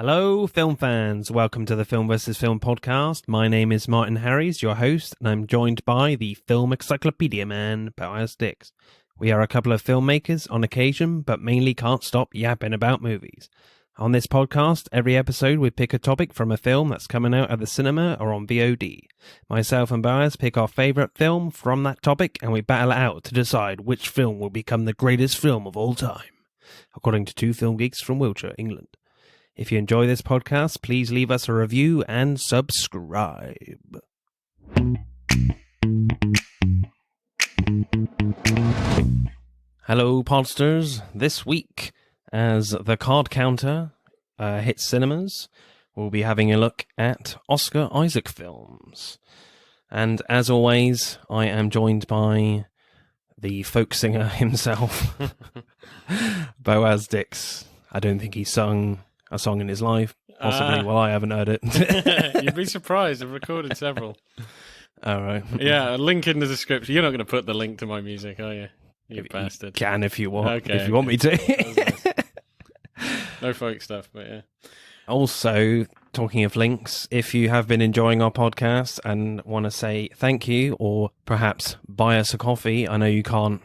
Hello, film fans. Welcome to the Film vs. Film podcast. My name is Martin Harries, your host, and I'm joined by the film encyclopedia man, Boaz Dix. We are a couple of filmmakers on occasion, but mainly can't stop yapping about movies. On this podcast, every episode we pick a topic from a film that's coming out at the cinema or on VOD. Myself and Boaz pick our favourite film from that topic, and we battle it out to decide which film will become the greatest film of all time, according to two film geeks from Wiltshire, England. If you enjoy this podcast, please leave us a review and subscribe. Hello, podsters. This week, as the card counter hits cinemas, we'll be having a look at Oscar Isaac films. And as always, I am joined by the folk singer himself, Boaz Dix. I don't think he sung a song in his life, possibly. Well, I haven't heard it. You'd be surprised. I've recorded several. All right. Yeah, a link in the description. You're not going to put the link to my music, are you? You bastard. You can if you want. Okay, if you want me to. Nice. No folk stuff, but yeah. Also, talking of links, if you have been enjoying our podcast and want to say thank you or perhaps buy us a coffee, I know you can't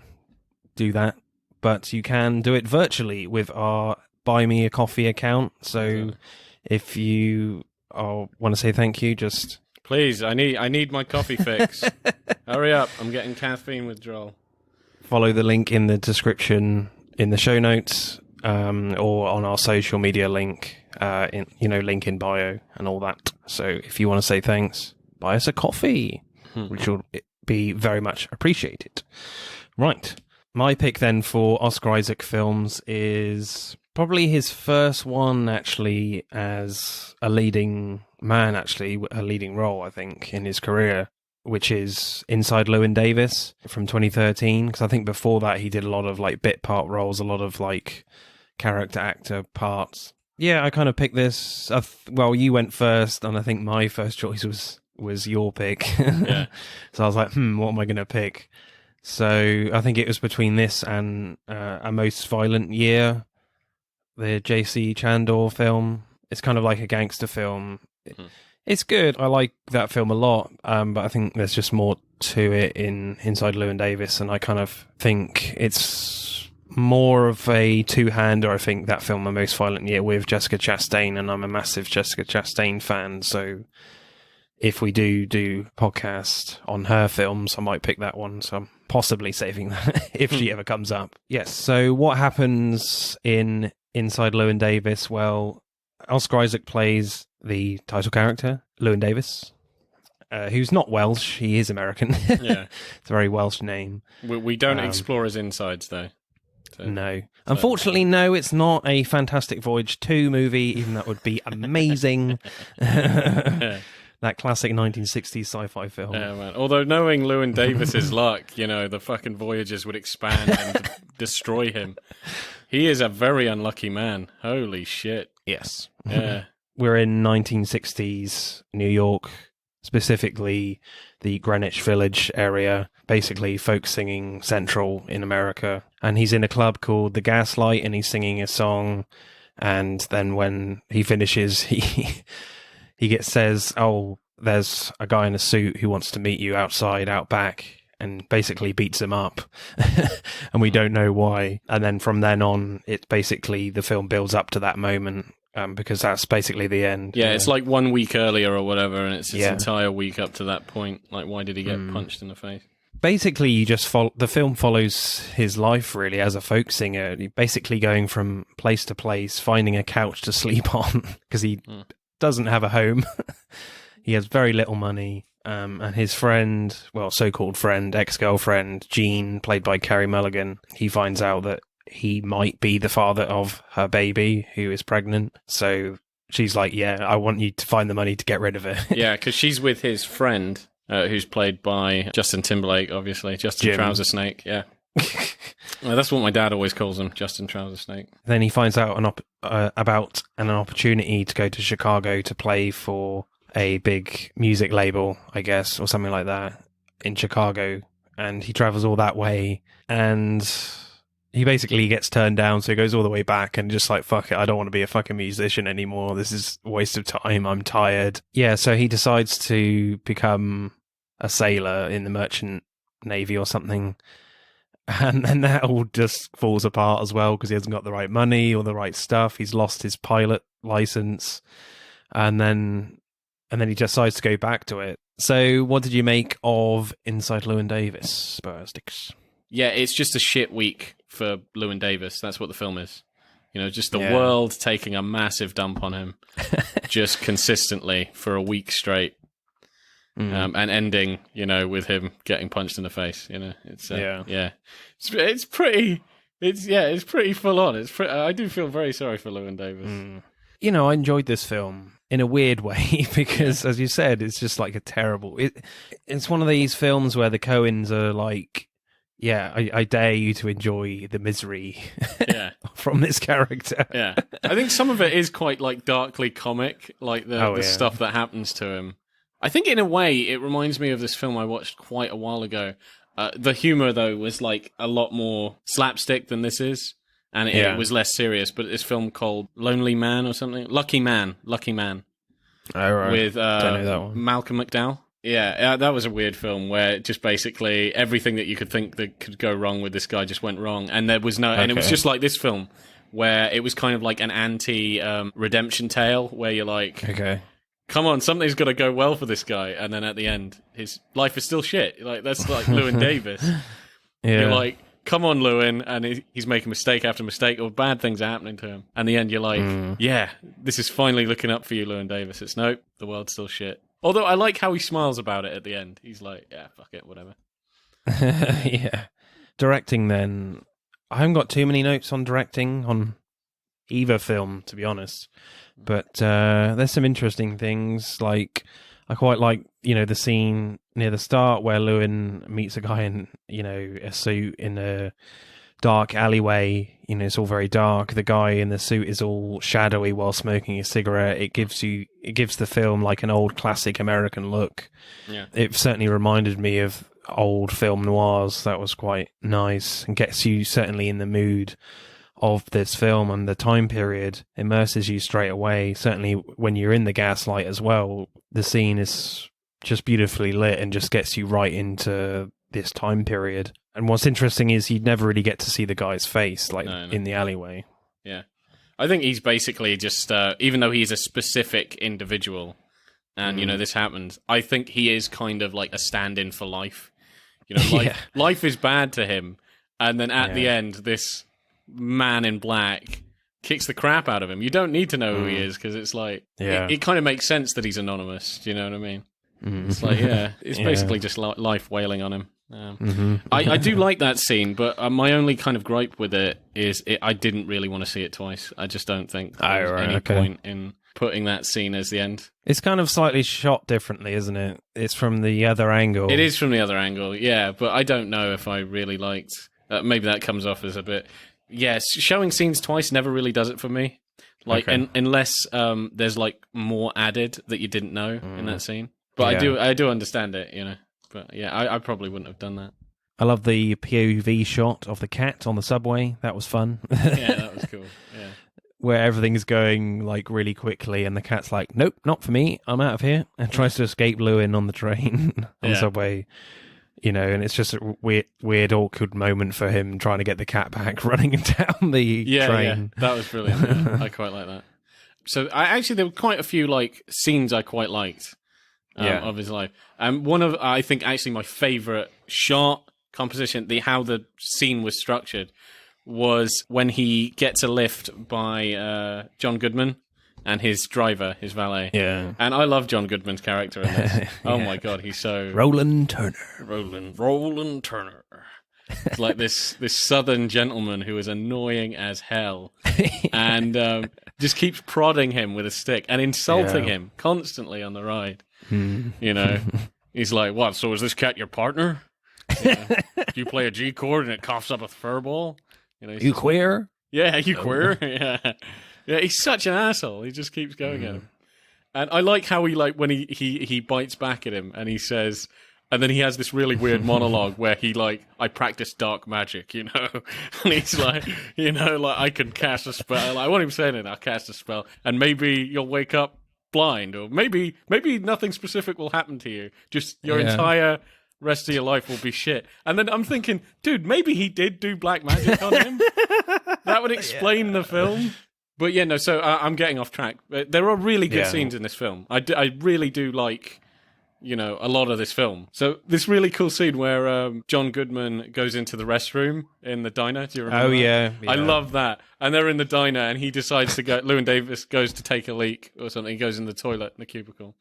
do that, but you can do it virtually with our Buy Me a Coffee account. So if you want to say thank you, just please, I need my coffee fix. Hurry up, I'm getting caffeine withdrawal. Follow the link in the description in the show notes, or on our social media link, link in bio and all that. So if you want to say thanks, buy us a coffee, which will be very much appreciated. Right. My pick then for Oscar Isaac films is probably his first one, actually, as a leading man, a leading role, I think, in his career, which is Inside Llewyn Davis from 2013. Because I think before that he did a lot of like bit part roles, a lot of like character actor parts. Yeah, I kind of picked this. Well, you went first, and I think my first choice was your pick. Yeah. So I was like, what am I going to pick? So I think it was between this and A Most Violent Year, the J.C. Chandor film. It's kind of like a gangster film. It's good. I like that film a lot, but I think there's just more to it in Inside Llewyn Davis, and I kind of think it's more of a two-hander. I think that film, A Most Violent Year, with Jessica Chastain, and I'm a massive Jessica Chastain fan, so if we do podcast on her films, I might pick that one, so I'm possibly saving that if she ever comes up. Yes, so what happens in Inside Llewyn Davis? Well, Oscar Isaac plays the title character, Llewyn Davis, who's not Welsh. He is American. Yeah. It's a very Welsh name. We don't explore his insides, though. So, no. Unfortunately, no, it's not a Fantastic Voyage 2 movie, even that would be amazing. Yeah. That classic 1960s sci-fi film. Yeah, man. Although knowing Llewyn Davis's luck, the fucking Voyagers would expand and destroy him. He is a very unlucky man. Holy shit. Yes. Yeah. We're in 1960s New York, specifically the Greenwich Village area, basically folk singing central in America. And he's in a club called The Gaslight, and he's singing a song. And then when he finishes, he says, there's a guy in a suit who wants to meet you outside, out back, and basically beats him up. And we don't know why. And then from then on, it basically, the film builds up to that moment, because that's basically the end. Yeah, it's like 1 week earlier or whatever, and it's his entire week up to that point. Like, why did he get punched in the face? Basically, you just the film follows his life, really, as a folk singer. Basically going from place to place, finding a couch to sleep on, because he doesn't have a home. He has very little money, and his friend, well, so-called friend, ex-girlfriend, Jean, played by Carey Mulligan, he finds out that he might be the father of her baby, who is pregnant. So she's like, I want you to find the money to get rid of it. Yeah, because she's with his friend, who's played by Justin Timberlake, obviously. Justin Trouser Snake, yeah. Well, that's what my dad always calls him, Justin Trouser Snake. Then he finds out about an opportunity to go to Chicago to play for a big music label, I guess, or something like that, in Chicago. And he travels all that way. And he basically gets turned down, so he goes all the way back and just like, fuck it, I don't want to be a fucking musician anymore. This is a waste of time. I'm tired. Yeah, so he decides to become a sailor in the merchant navy or something. And then that all just falls apart as well because he hasn't got the right money or the right stuff. He's lost his pilot license. And then he decides to go back to it. So what did you make of Inside Llewyn Davis, Sticks? Yeah, it's just a shit week for Llewyn Davis. That's what the film is. You know, just the world taking a massive dump on him just consistently for a week straight. And ending, you know, with him getting punched in the face. You know, it's it's pretty full on. I do feel very sorry for Llewyn Davis. You know, I enjoyed this film in a weird way because, as you said, it's just like a terrible. It's one of these films where the Coens are like, yeah, I dare you to enjoy the misery from this character. Yeah, I think some of it is quite like darkly comic, like the stuff that happens to him. I think in a way it reminds me of this film I watched quite a while ago. The humor, though, was like a lot more slapstick than this is. And it was less serious, but this film called Lonely Man or something. Lucky Man. Oh, right. With Don't know that one. Malcolm McDowell. Yeah, that was a weird film where just basically everything that you could think that could go wrong with this guy just went wrong. And there was and it was just like this film where it was kind of like an anti-redemption tale where you're like, okay, come on, something's got to go well for this guy. And then at the end, his life is still shit. Like, that's like Llewyn Davis. Yeah. You're like, come on, Llewyn, and he's making mistake after mistake, or bad things are happening to him. And in the end, you're like, yeah, this is finally looking up for you, Llewyn Davis. It's nope, the world's still shit. Although I like how he smiles about it at the end. He's like, yeah, fuck it, whatever. Yeah. Directing, then. I haven't got too many notes on directing on either film, to be honest. But there's some interesting things. Like, I quite like, you know, the scene near the start where Llewyn meets a guy in, you know, a suit in a dark alleyway. You know, it's all very dark. The guy in the suit is all shadowy while smoking a cigarette. It gives the film like an old classic American look. Yeah. It certainly reminded me of old film noirs. That was quite nice and gets you certainly in the mood of this film, and the time period immerses you straight away. Certainly when you're in the gaslight as well, the scene is just beautifully lit and just gets you right into this time period. And what's interesting is you never really get to see the guy's face, like in the alleyway. Yeah. I think he's basically just, even though he's a specific individual, and, you know, this happened, I think he is kind of like a stand-in for life. You know, life is bad to him, and then at the end, this man in black kicks the crap out of him. You don't need to know who he is, because it's like, it kind of makes sense that he's anonymous. Do you know what I mean? It's like, it's basically just life wailing on him. I do like that scene, but my only kind of gripe with it is I didn't really want to see it twice. I just don't think there was any point in putting that scene as the end. It's kind of slightly shot differently, isn't it? It's from the other angle. It is from the other angle, yeah, but I don't know if I really liked... maybe that comes off as a bit... Yes, showing scenes twice never really does it for me. Like, unless there's like more added that you didn't know in that scene. But I do understand it, you know. But yeah, I probably wouldn't have done that. I love the POV shot of the cat on the subway. That was fun. Yeah, that was cool. Yeah. Where everything's going like really quickly, and the cat's like, "Nope, not for me. I'm out of here," and tries to escape Llewyn on the train on the subway. You know, and it's just a weird, awkward moment for him trying to get the cat back, running down the train. Yeah, that was brilliant. Yeah. I quite like that. So, there were quite a few like scenes I quite liked of his life. And one of, I think, actually my favourite shot composition, how the scene was structured, was when he gets a lift by John Goodman and his driver, his valet. Yeah. And I love John Goodman's character in this. Oh my God, he's so... Roland Turner. Roland Turner. It's like this southern gentleman who is annoying as hell and just keeps prodding him with a stick and insulting him constantly on the ride. You know, he's like, what, so is this cat your partner? You know, you play a G chord and it coughs up a fur ball? You know, you queer? Yeah, you queer? Yeah. Yeah, he's such an asshole. He just keeps going at him. And I like how he, like, when he bites back at him and he says, And then he has this really weird monologue where he like, I practice dark magic, and he's like, like I can cast a spell. I won't even say it. I'll cast a spell, and maybe you'll wake up blind, or maybe nothing specific will happen to you. Just your entire rest of your life will be shit. And then I'm thinking, dude, maybe he did do black magic on him. That would explain the film. But yeah, no. So I'm getting off track. There are really good scenes in this film. I really do like. A lot of this film. So this really cool scene where John Goodman goes into the restroom in the diner. Do you remember? Oh, yeah. I love that. And they're in the diner, and he decides to go. Llewyn Davis goes to take a leak or something. He goes in the toilet in the cubicle,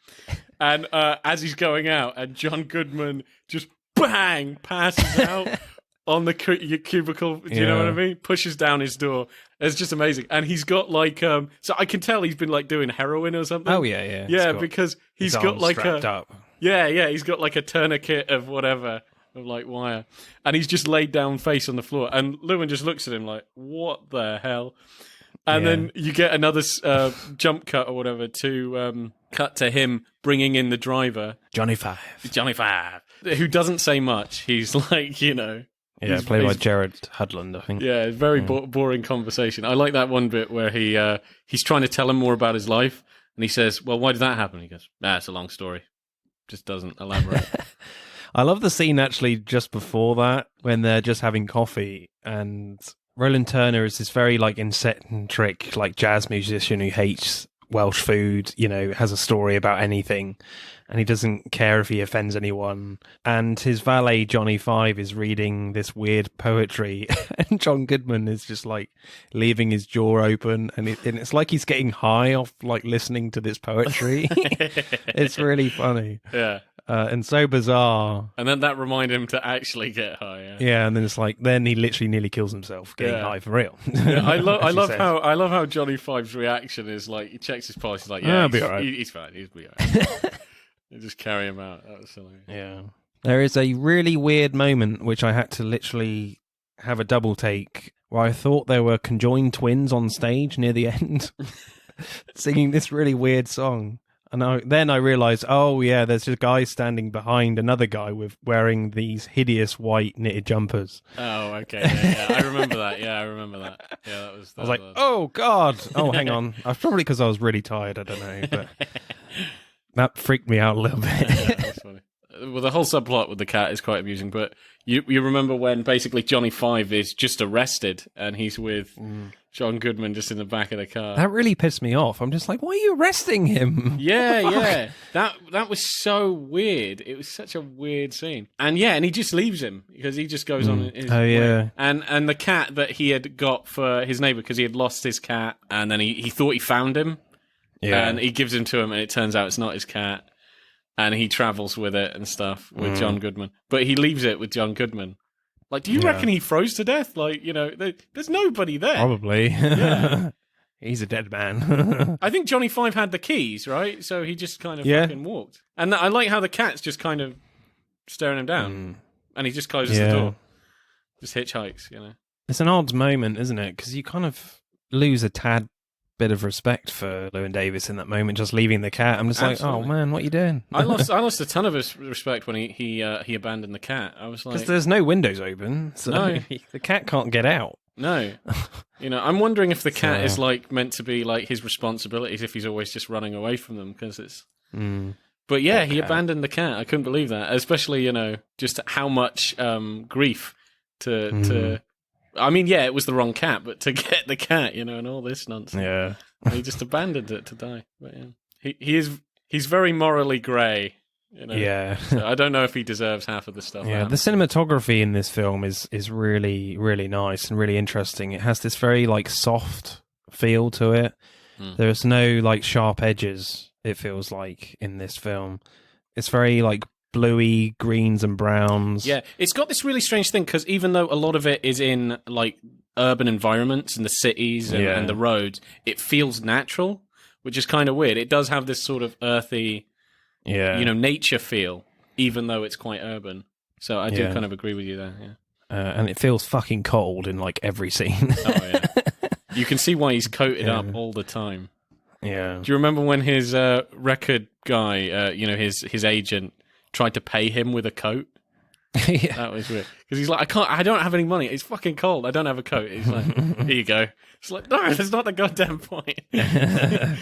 and as he's going out, and John Goodman just bang passes out on the cubicle. Do you know what I mean? Pushes down his door. It's just amazing. And he's got like so I can tell he's been like doing heroin or something. Oh yeah. Yeah, because he's got like strapped up. Yeah, he's got like a tourniquet of whatever, of like wire. And he's just laid down face on the floor. And Llewyn just looks at him like, what the hell? And then you get another jump cut or whatever to cut to him bringing in the driver. Johnny Five. Who doesn't say much. He's like, Yeah, played by Jared Hudland, I think. Yeah, very boring conversation. I like that one bit where he's trying to tell him more about his life. And he says, well, why did that happen? He goes, it's a long story. Just doesn't elaborate. I love the scene actually just before that when they're just having coffee and Roland Turner is this very like eccentric like jazz musician who hates Welsh food, has a story about anything and he doesn't care if he offends anyone. And his valet Johnny Five is reading this weird poetry and John Goodman is just like leaving his jaw open and it's like he's getting high off like listening to this poetry. It's really funny. Yeah. And so bizarre. And then that reminded him to actually get high. Yeah, and then it's like then he literally nearly kills himself getting high for real. Yeah, I love how Johnny Five's reaction is like he checks his pulse, he's like, he'll be all right. He's fine, he'll be all right. They just carry him out. That was silly. Yeah. There is a really weird moment which I had to literally have a double take where I thought there were conjoined twins on stage near the end singing this really weird song. And then I realised, there's a guy standing behind another guy wearing these hideous white knitted jumpers. Oh, okay. Yeah. I remember that. Yeah, I remember that. Yeah, that was... I was like, oh, God. Oh, hang on. Probably because I was really tired. I don't know. But that freaked me out a little bit. Yeah, that's funny. Well, the whole subplot with the cat is quite amusing, but you remember when basically Johnny Five is just arrested and he's with John Goodman just in the back of the car. That really pissed me off. I'm just like, why are you arresting him? Yeah. That was so weird. It was such a weird scene. And he just leaves him because he just goes on his way. Yeah. And the cat that he had got for his neighbor because he had lost his cat and then he thought he found him. Yeah. And he gives him to him and it turns out it's not his cat. And he travels with it and stuff with John Goodman. But he leaves it with John Goodman. Like, do you reckon he froze to death? Like, there's nobody there. Probably. Yeah. He's a dead man. I think Johnny Five had the keys, right? So he just kind of fucking walked. And I like how the cat's just kind of staring him down. And he just closes the door. Just hitchhikes, It's an odd moment, isn't it? Because you kind of lose a tad bit of respect for Llewyn Davis in that moment, just leaving the cat. I'm just Absolutely. Like, oh man, what are you doing? I lost a ton of respect when he abandoned the cat. I was like, because there's no windows open, so the cat can't get out. No, I'm wondering if the cat is like meant to be like his responsibilities if he's always just running away from them because it's. But yeah, he abandoned the cat. I couldn't believe that, especially just how much grief to. I mean, it was the wrong cat, but to get the cat, and all this nonsense. Yeah. He just abandoned it to die. But he's very morally grey. Yeah. So I don't know if he deserves half of the stuff. Yeah, the cinematography in this film is really, really nice and really interesting. It has this very like soft feel to it. There's no like sharp edges, it feels like, in this film. It's very like bluey greens and browns. Yeah, it's got this really strange thing because even though a lot of it is in like urban environments and the cities and the roads, it feels natural, which is kind of weird. It does have this sort of earthy, nature feel, even though it's quite urban. So I do kind of agree with you there. Yeah, and it feels fucking cold in like every scene. Oh yeah, you can see why he's coated up all the time. Yeah. Do you remember when his record guy, his agent, tried to pay him with a coat. Yeah. That was weird because he's like, I don't have any money. It's fucking cold. I don't have a coat. He's like, here you go. It's like, no, that's not the goddamn point. And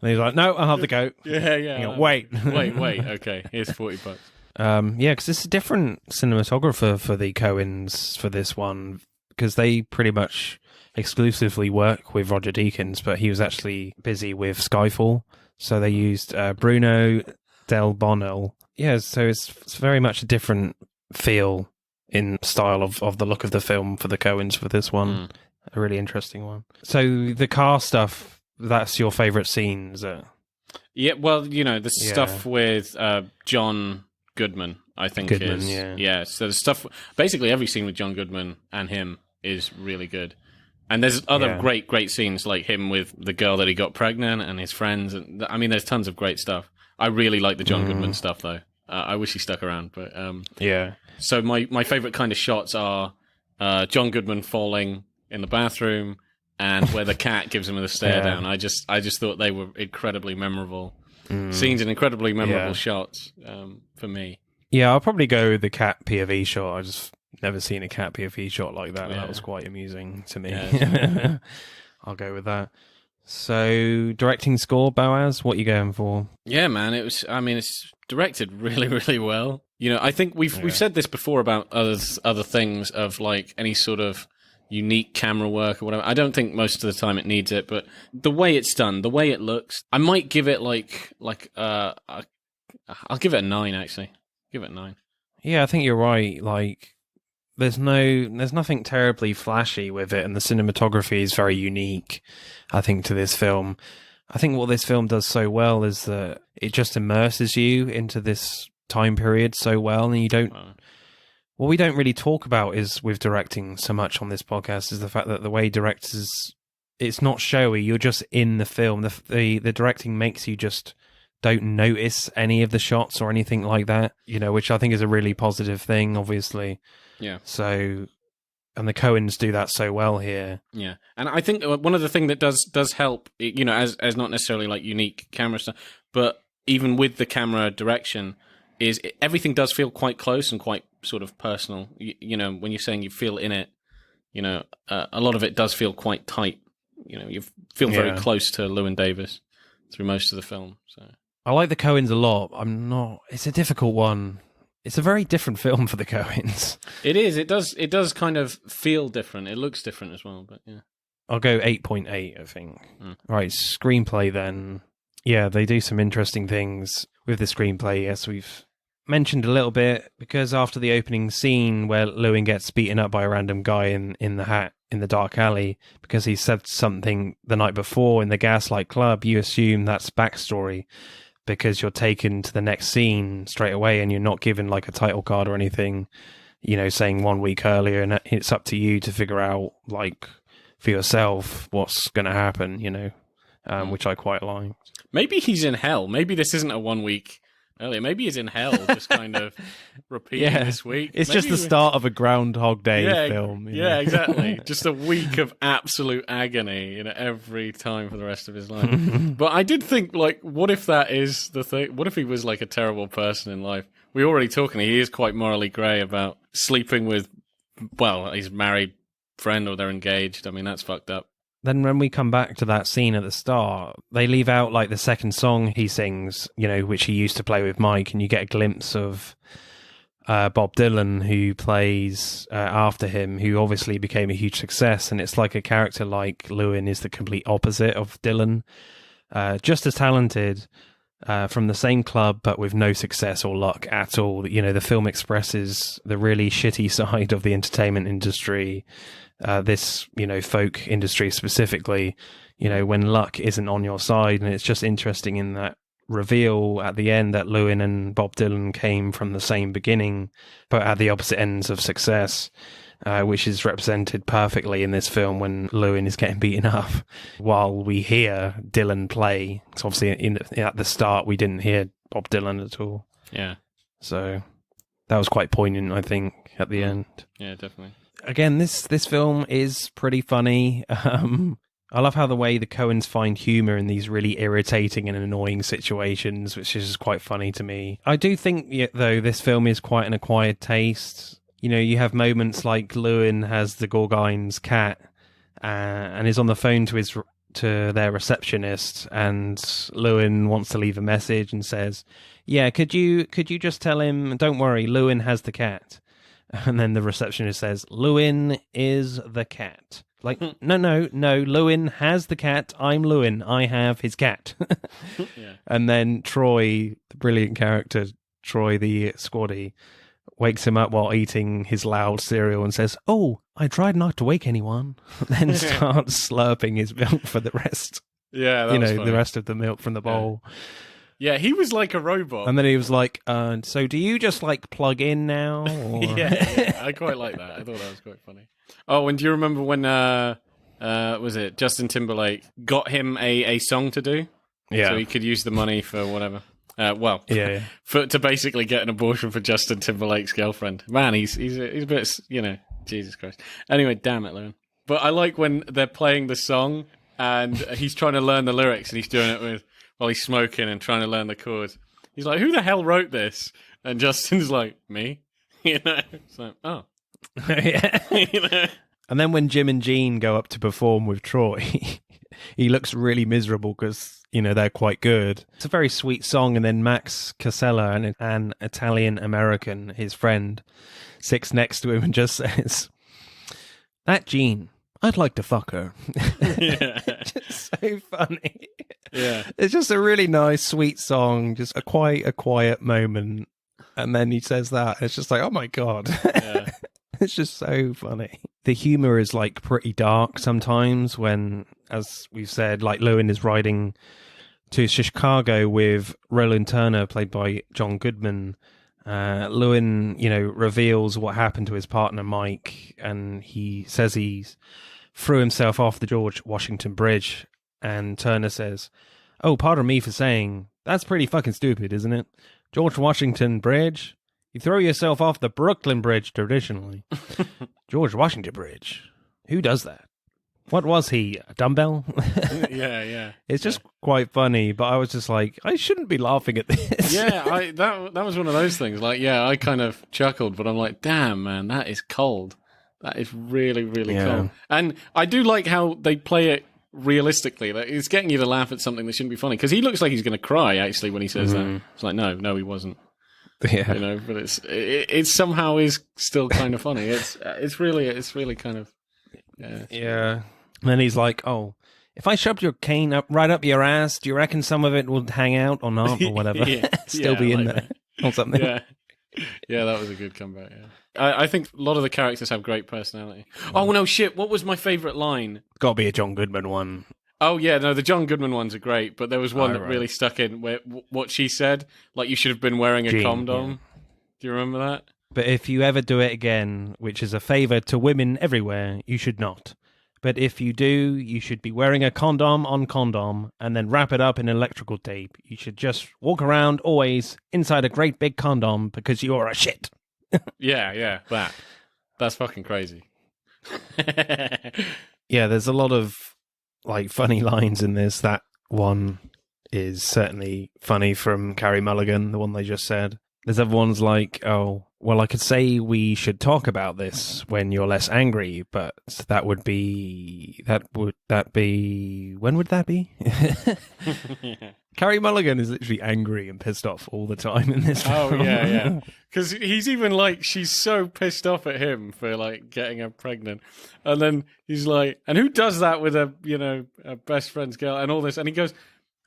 he's like, no, I'll have the coat. Yeah. Wait. wait. Okay, here's $40. Yeah, because it's a different cinematographer for the Coens for this one, because they pretty much exclusively work with Roger Deakins, but he was actually busy with Skyfall, so they used Bruno Del Bono. Yeah, so it's very much a different feel in style of the look of the film for the Coens for this one. A really interesting one. So the car stuff, that's your favourite scenes? Yeah, well, the stuff with John Goodman, I think is... Yeah, so the stuff... Basically, every scene with John Goodman and him is really good. And there's other great scenes, like him with the girl that he got pregnant and his friends. And I mean, there's tons of great stuff. I really like the John Goodman stuff, though. I wish he stuck around, but... yeah. So my favourite kind of shots are John Goodman falling in the bathroom and where the cat gives him the stare down. I just thought they were incredibly memorable scenes and incredibly memorable shots for me. Yeah, I'll probably go with the cat POV shot. I just never seen a cat POV shot like that. That was quite amusing to me. Yeah, I'll go with that. So, directing score, Boaz, what are you going for? Yeah, man, it's directed really, really well. I think we've said this before about other things of like any sort of unique camera work or whatever. I don't think most of the time it needs it, but the way it's done, the way it looks, I might give it I'll give it a 9 actually. Give it a 9. Yeah, I think you're right. Like, there's nothing terribly flashy with it, and the cinematography is very unique, I think, to this film. I think what this film does so well is that it just immerses you into this time period so well, and you don't... What we don't really talk about is with directing so much on this podcast is the fact that the way directors... It's not showy, you're just in the film. The directing makes you just don't notice any of the shots or anything like that, which I think is a really positive thing, obviously. Yeah. So, and the Coens do that so well here. Yeah, and I think one of the things that does help, as not necessarily like unique camera stuff, but even with the camera direction, is everything does feel quite close and quite sort of personal. When you're saying you feel in it, a lot of it does feel quite tight. You feel very close to Llewyn Davis through most of the film. So I like the Coens a lot. It's a difficult one. It's a very different film for the Coens. It is. It does kind of feel different. It looks different as well, but yeah. I'll go 8.8, I think. Right, screenplay then. Yeah, they do some interesting things with the screenplay. Yes, we've mentioned a little bit, because after the opening scene where Llewyn gets beaten up by a random guy in the hat in the dark alley because he said something the night before in the Gaslight Club, you assume that's backstory, because you're taken to the next scene straight away and you're not given like a title card or anything, saying 1 week earlier, and it's up to you to figure out like for yourself what's going to happen, which I quite like. Maybe he's in hell. Maybe this isn't a 1 week earlier. Maybe he's in hell, just kind of repeating this week. It's just the start of a Groundhog Day film. Yeah, exactly. Just a week of absolute agony, every time for the rest of his life. But I did think, like, what if that is the thing? What if he was like a terrible person in life? We're already talking. He is quite morally grey about sleeping with, his married friend, or they're engaged. I mean, that's fucked up. Then when we come back to that scene at the start, they leave out like the second song he sings, which he used to play with Mike, and you get a glimpse of Bob Dylan, who plays after him, who obviously became a huge success. And it's like a character like Llewyn is the complete opposite of Dylan, just as talented, from the same club, but with no success or luck at all. The film expresses the really shitty side of the entertainment industry, this, folk industry specifically, when luck isn't on your side. And it's just interesting in that reveal at the end that Llewyn and Bob Dylan came from the same beginning, but at the opposite ends of success, which is represented perfectly in this film when Llewyn is getting beaten up, while we hear Dylan play. So obviously at the start, we didn't hear Bob Dylan at all. Yeah. So that was quite poignant, I think, at the end. Yeah, definitely. Again, this film is pretty funny. I love how the way the Coens find humor in these really irritating and annoying situations, which is quite funny to me. I do think, though, this film is quite an acquired taste. You know, you have moments like Lewin has the Gorgines cat and is on the phone to their receptionist, and Lewin wants to leave a message and says, "Yeah, could you just tell him, don't worry, Lewin has the cat." And then the receptionist says, "Lewin is the cat." Like, no, Lewin has the cat. I'm Lewin. I have his cat. Yeah. And then Troy, the brilliant character, Troy the squaddy, wakes him up while eating his loud cereal and says, "Oh, I tried not to wake anyone." Then starts slurping his milk for the rest. Yeah, that was funny. The rest of the milk from the bowl. Yeah, he was like a robot. And then he was like, "So do you just like plug in now?" Or... yeah, I quite like that. I thought that was quite funny. Oh, and do you remember when was it Justin Timberlake got him a song to do? Yeah, so he could use the money for whatever. Yeah. to basically get an abortion for Justin Timberlake's girlfriend. Man, he's a bit, Jesus Christ. Anyway, damn it, Lewin. But I like when they're playing the song and he's trying to learn the lyrics and he's doing it while he's smoking and trying to learn the chords. He's like, "Who the hell wrote this?" And Justin's like, "Me." It's like, oh. Yeah. And then when Jim and Jean go up to perform with Troy, he looks really miserable because, they're quite good. It's a very sweet song, and then Max Casella, an Italian-American, his friend, sits next to him and just says, "That Jean, I'd like to fuck her." Yeah. Just so funny. Yeah. It's just a really nice, sweet song, just a quiet moment. And then he says that. It's just like, oh my God. Yeah. It's just so funny. The humor is like pretty dark sometimes when, as we've said, like Lewin is riding to Chicago with Roland Turner, played by John Goodman. Lewin, reveals what happened to his partner, Mike, and he says he threw himself off the George Washington Bridge. And Turner says, "Oh, pardon me for saying, that's pretty fucking stupid, isn't it? George Washington Bridge? You throw yourself off the Brooklyn Bridge traditionally. George Washington Bridge? Who does that? What was he, a dumbbell?" Yeah. It's just quite funny, but I was just like, I shouldn't be laughing at this. Yeah, that was one of those things. Like, yeah, I kind of chuckled, but I'm like, damn, man, that is cold. That is really, really cold. And I do like how they play it realistically. Like, it's getting you to laugh at something that shouldn't be funny, because he looks like he's going to cry actually when he says that. It's like, no, he wasn't. Yeah, but it somehow is still kind of funny. It's really kind of yeah. And then he's like, "Oh, if I shoved your cane right up your ass, do you reckon some of it would hang out or not, or whatever? Still be in there or something?" Yeah, that was a good comeback. Yeah, I think a lot of the characters have great personality. Oh no, shit! What was my favorite line? Got to be a John Goodman one. Oh yeah, no, the John Goodman ones are great, but there was one that really stuck in where what she said, like, "You should have been wearing a condom." Yeah. Do you remember that? "But if you ever do it again, which is a favor to women everywhere, you should not. But if you do, you should be wearing a condom on condom and then wrap it up in electrical tape. You should just walk around always inside a great big condom because you're a shit." Yeah, that's fucking crazy. Yeah, there's a lot of like funny lines in this. That one is certainly funny from Carey Mulligan, the one they just said. There's other ones like, "Oh, well, I could say we should talk about this when you're less angry, but when would that be?" Carey Mulligan is literally angry and pissed off all the time in this film. Oh, yeah. Because he's even like, she's so pissed off at him for like getting her pregnant. And then he's like, "And who does that with a best friend's girl and all this?" And he goes,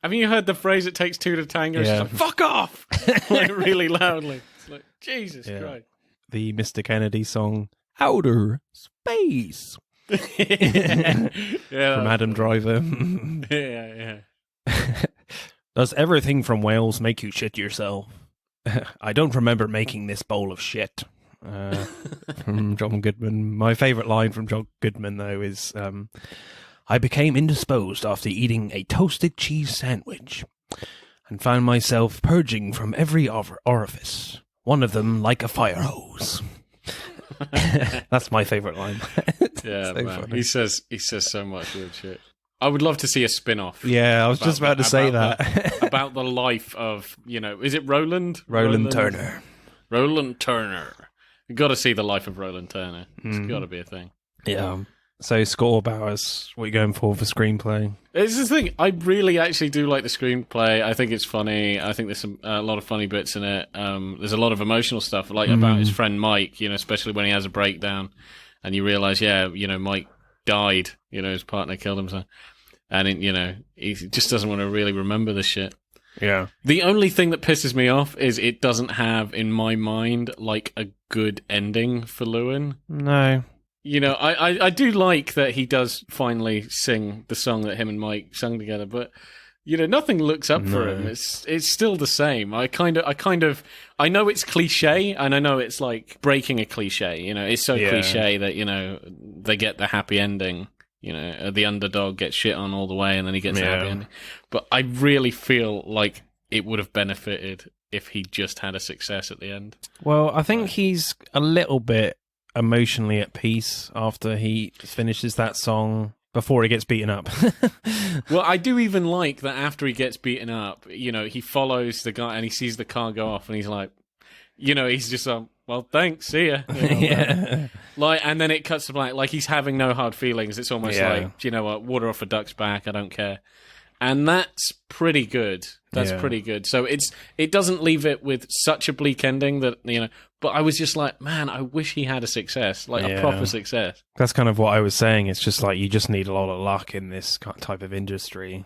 "Haven't you heard the phrase, it takes two to tango?" Yeah. She's like, "Fuck off!" Like, really loudly. It's like, Jesus Christ. The Mr. Kennedy song, "Outer Space." From Adam Driver. Yeah. "Does everything from Wales make you shit yourself?" "I don't remember making this bowl of shit." From John Goodman. My favourite line from John Goodman, though, is, "I became indisposed after eating a toasted cheese sandwich and found myself purging from every orifice, one of them like a fire hose." That's my favourite line. Yeah, so man. funny. He says so much weird shit. I would love to see a spin-off. Yeah, I was just about to say that. About the life of, is it Roland? Roland Turner. Roland Turner. You've got to see the life of Roland Turner. It's got to be a thing. Yeah. So, Score Bowers, what are you going for screenplay? It's the thing. I really actually do like the screenplay. I think it's funny. I think there's a lot of funny bits in it. There's a lot of emotional stuff, like about his friend Mike, especially when he has a breakdown and you realize, Mike died, his partner killed himself. And, he just doesn't want to really remember this shit. Yeah. The only thing that pisses me off is it doesn't have, in my mind, like a good ending for Lewin. No. I do like that he does finally sing the song that him and Mike sung together, but nothing looks up for him. It's still the same. I know it's cliche, and I know it's like breaking a cliche. It's so cliche that they get the happy ending. The underdog gets shit on all the way, and then he gets the happy ending. But I really feel like it would have benefited if he just had a success at the end. Well, I think he's a little bit emotionally at peace after he finishes that song before he gets beaten up. Well, I do even like that after he gets beaten up, he follows the guy and he sees the car go off and he's like, he's just well, thanks, see ya. Yeah. And then it cuts to black, like he's having no hard feelings. It's almost like, you know what, water off a duck's back, I don't care. And that's pretty good. That's pretty good. So it doesn't leave it with such a bleak ending that, but I was just like, man, I wish he had a success, like a proper success. That's kind of what I was saying. It's just like, you just need a lot of luck in this type of industry,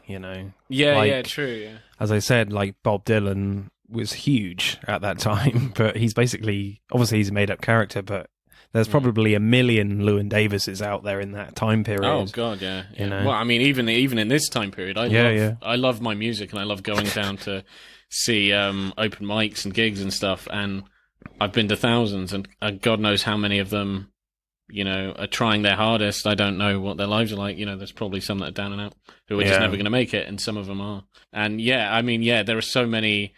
Yeah, true, yeah. As I said, like Bob Dylan was huge at that time, but he's basically, obviously he's a made up character, but there's probably a million Llewyn Davises out there in that time period. Oh God, yeah. Well, I mean, even in this time period, I love my music, and I love going down to see open mics and gigs and stuff. And I've been to thousands, and God knows how many of them, are trying their hardest. I don't know what their lives are like. There's probably some that are down and out who are just never going to make it, and some of them are. And there are so many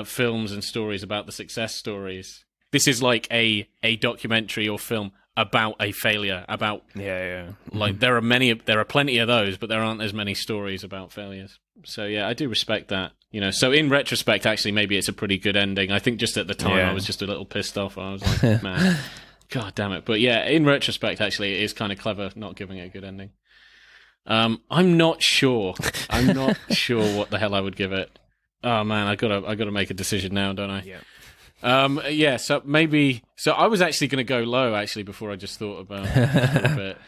films and stories about the success stories. This is like a documentary or film about a failure, about like there are plenty of those, but there aren't as many stories about failures. So I do respect that. So in retrospect, actually, maybe it's a pretty good ending. I think just at the time I was just a little pissed off. I was like, man, God damn it. But in retrospect, actually, it is kind of clever not giving it a good ending. I'm not sure. I'm not sure what the hell I would give it. Oh man, I gotta make a decision now, don't I? Yeah. So maybe. So I was actually going to go low, actually, before I just thought about it a little bit.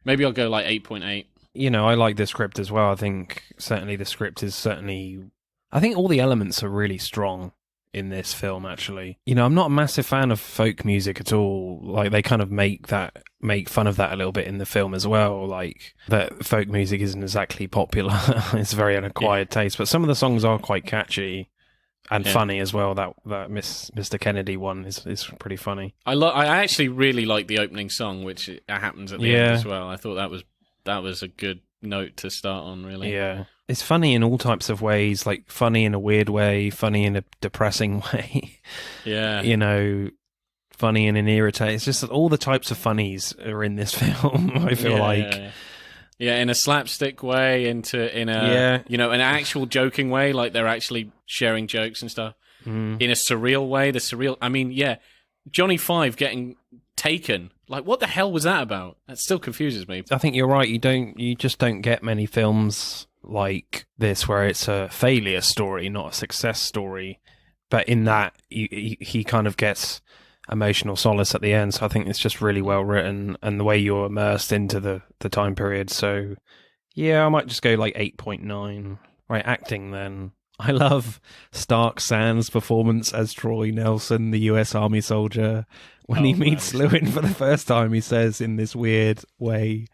Maybe I'll go like 8.8. I like the script as well. I think certainly the script is I think all the elements are really strong in this film, actually. I'm not a massive fan of folk music at all. Like, they kind of make fun of that a little bit in the film as well. Like, that folk music isn't exactly popular. It's a very unacquired taste. But some of the songs are quite catchy. And funny as well. That Mr. Kennedy one is pretty funny. I actually really like the opening song, which happens at the end as well. I thought that was a good note to start on, really. Yeah, it's funny in all types of ways. Like funny in a weird way, funny in a depressing way. Yeah, funny in an irritating. It's just that all the types of funnies are in this film. I feel like. Yeah, in a slapstick way, in a an actual joking way, like they're actually sharing jokes and stuff. In a surreal way, Johnny Five getting taken. Like, what the hell was that about? That still confuses me. I think you're right. You just don't get many films like this where it's a failure story, not a success story. But in that, he kind of gets emotional solace at the end. So I think it's just really well written, and the way you're immersed into the time period. So I might just go like 8.9. Right, acting then. I love Stark Sands' performance as Troy Nelson, the US Army soldier. When he meets Llewyn for the first time, he says in this weird way,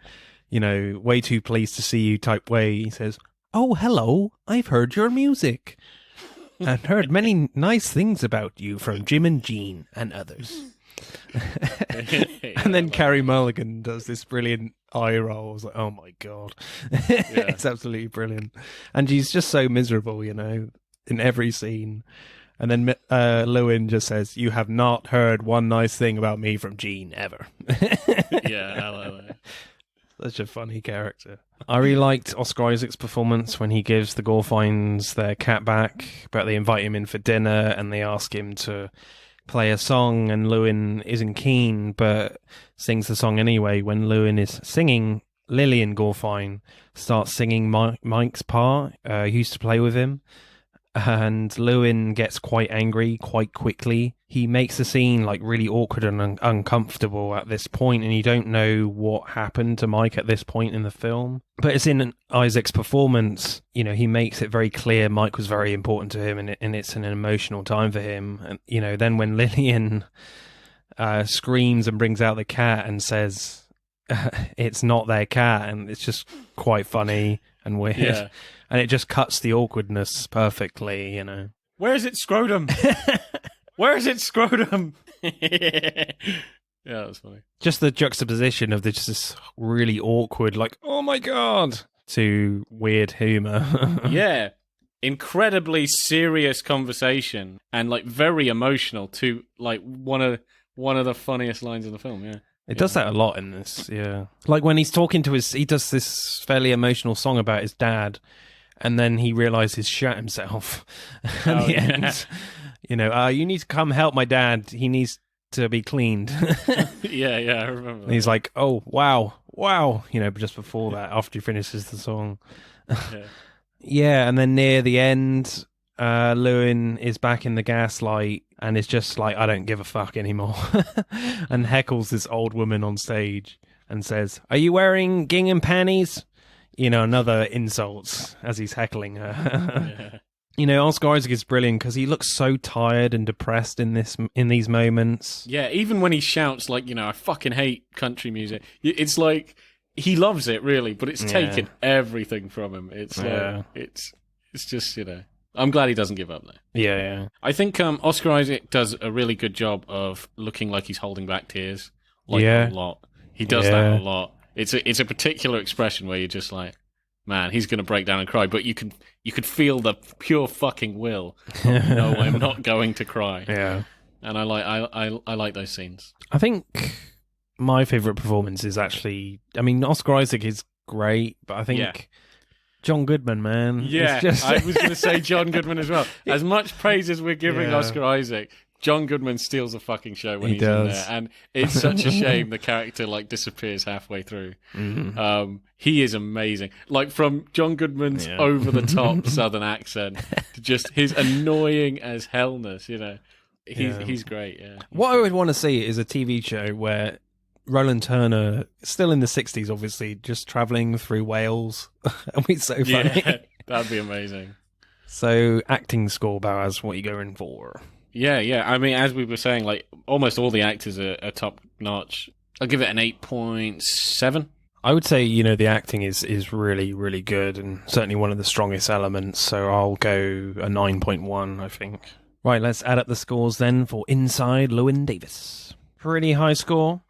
way too pleased to see you type way, he says, "Oh, hello, I've heard your music. And heard many nice things about you from Jim and Jean and others." And then Carey Mulligan does this brilliant eye roll. I was like, oh my God. It's absolutely brilliant. And she's just so miserable, in every scene. And then Llewyn just says, "You have not heard one nice thing about me from Jean ever." I like that. Such a funny character. I really liked Oscar Isaac's performance when he gives the Gorfines their cat back, but they invite him in for dinner and they ask him to play a song, and Lewin isn't keen, but sings the song anyway. When Lewin is singing, Lillian Gorfine starts singing Mike's part. He used to play with him. And Lewin gets quite angry quite quickly. He makes the scene like really awkward and uncomfortable at this point, and you don't know what happened to Mike at this point in the film. But it's in Isaac's performance, you know, he makes it very clear Mike was very important to him, and it's an emotional time for him. And, you know, then when Lillian screams and brings out the cat and says it's not their cat, and it's just quite funny and weird. Yeah. And it just cuts the awkwardness perfectly, you know. Where is it, scrotum? Where is it, scrotum? Yeah, that's funny. Just the juxtaposition of this really awkward, like, oh my God, to weird humor. Yeah. Incredibly serious conversation and like very emotional to like one of the funniest lines in the film, yeah. It does that a lot in this, yeah. Like when he's talking to he does this fairly emotional song about his dad, and then he realizes he's shot himself at the end. You know, you need to come help my dad. He needs to be cleaned. Yeah, I remember. And he's like, oh, wow. You know, but just before that, after he finishes the song. Yeah. Yeah, and then near the end, Lewin is back in the gaslight and is just like, I don't give a fuck anymore. And heckles this old woman on stage and says, are you wearing gingham panties? You know, another insult as he's heckling her. Yeah. You know, Oscar Isaac is brilliant because he looks so tired and depressed in these moments. Yeah, even when he shouts like, you know, I fucking hate country music. It's like he loves it really, but it's taken everything from him. It's like it's just, you know. I'm glad he doesn't give up though. Yeah. I think Oscar Isaac does a really good job of looking like he's holding back tears. Like a lot. He does that a lot. It's a particular expression where you're just like, man, he's going to break down and cry, but you could feel the pure fucking will. No, I'm not going to cry. Yeah. And I like those scenes. I think my favorite performance is actually, I mean, Oscar Isaac is great, but I think John Goodman, man. Yeah, just... I was going to say John Goodman as well. As much praise as we're giving Oscar Isaac, John Goodman steals the fucking show when he's in there, and it's such a shame the character like disappears halfway through. Mm-hmm. He is amazing, like from John Goodman's over the top Southern accent to just his annoying as hellness. You know, he's great. Yeah. What I would want to see is a TV show where Roland Turner, still in the 60s, obviously, just traveling through Wales. It'd be so funny. Yeah, that'd be amazing. So, acting score, Bowers, what are you going for? Yeah. I mean, as we were saying, like almost all the actors are top notch. I'll give it an 8.7. I would say, you know, the acting is really, really good and certainly one of the strongest elements. So I'll go a 9.1, I think. Right, let's add up the scores then for Inside Llewyn Davis. Pretty high score.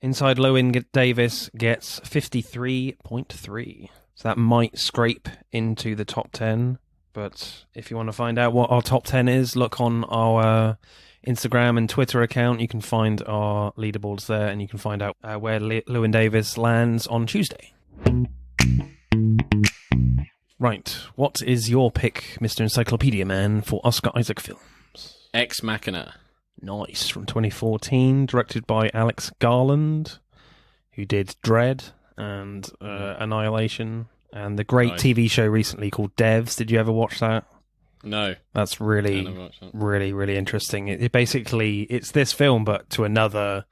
Inside Llewyn Davis gets 53.3. So that might scrape into the top 10. But if you want to find out what our top 10 is, look on our Instagram and Twitter account. You can find our leaderboards there, and you can find out where Llewyn Davis lands on Tuesday. Right, what is your pick, Mr. Encyclopedia Man, for Oscar Isaac films? Ex Machina. Nice, from 2014, directed by Alex Garland, who did Dread and Annihilation. And the great TV show recently called Devs. Did you ever watch that? No. That's really, really, really interesting. It basically, it's this film, but to another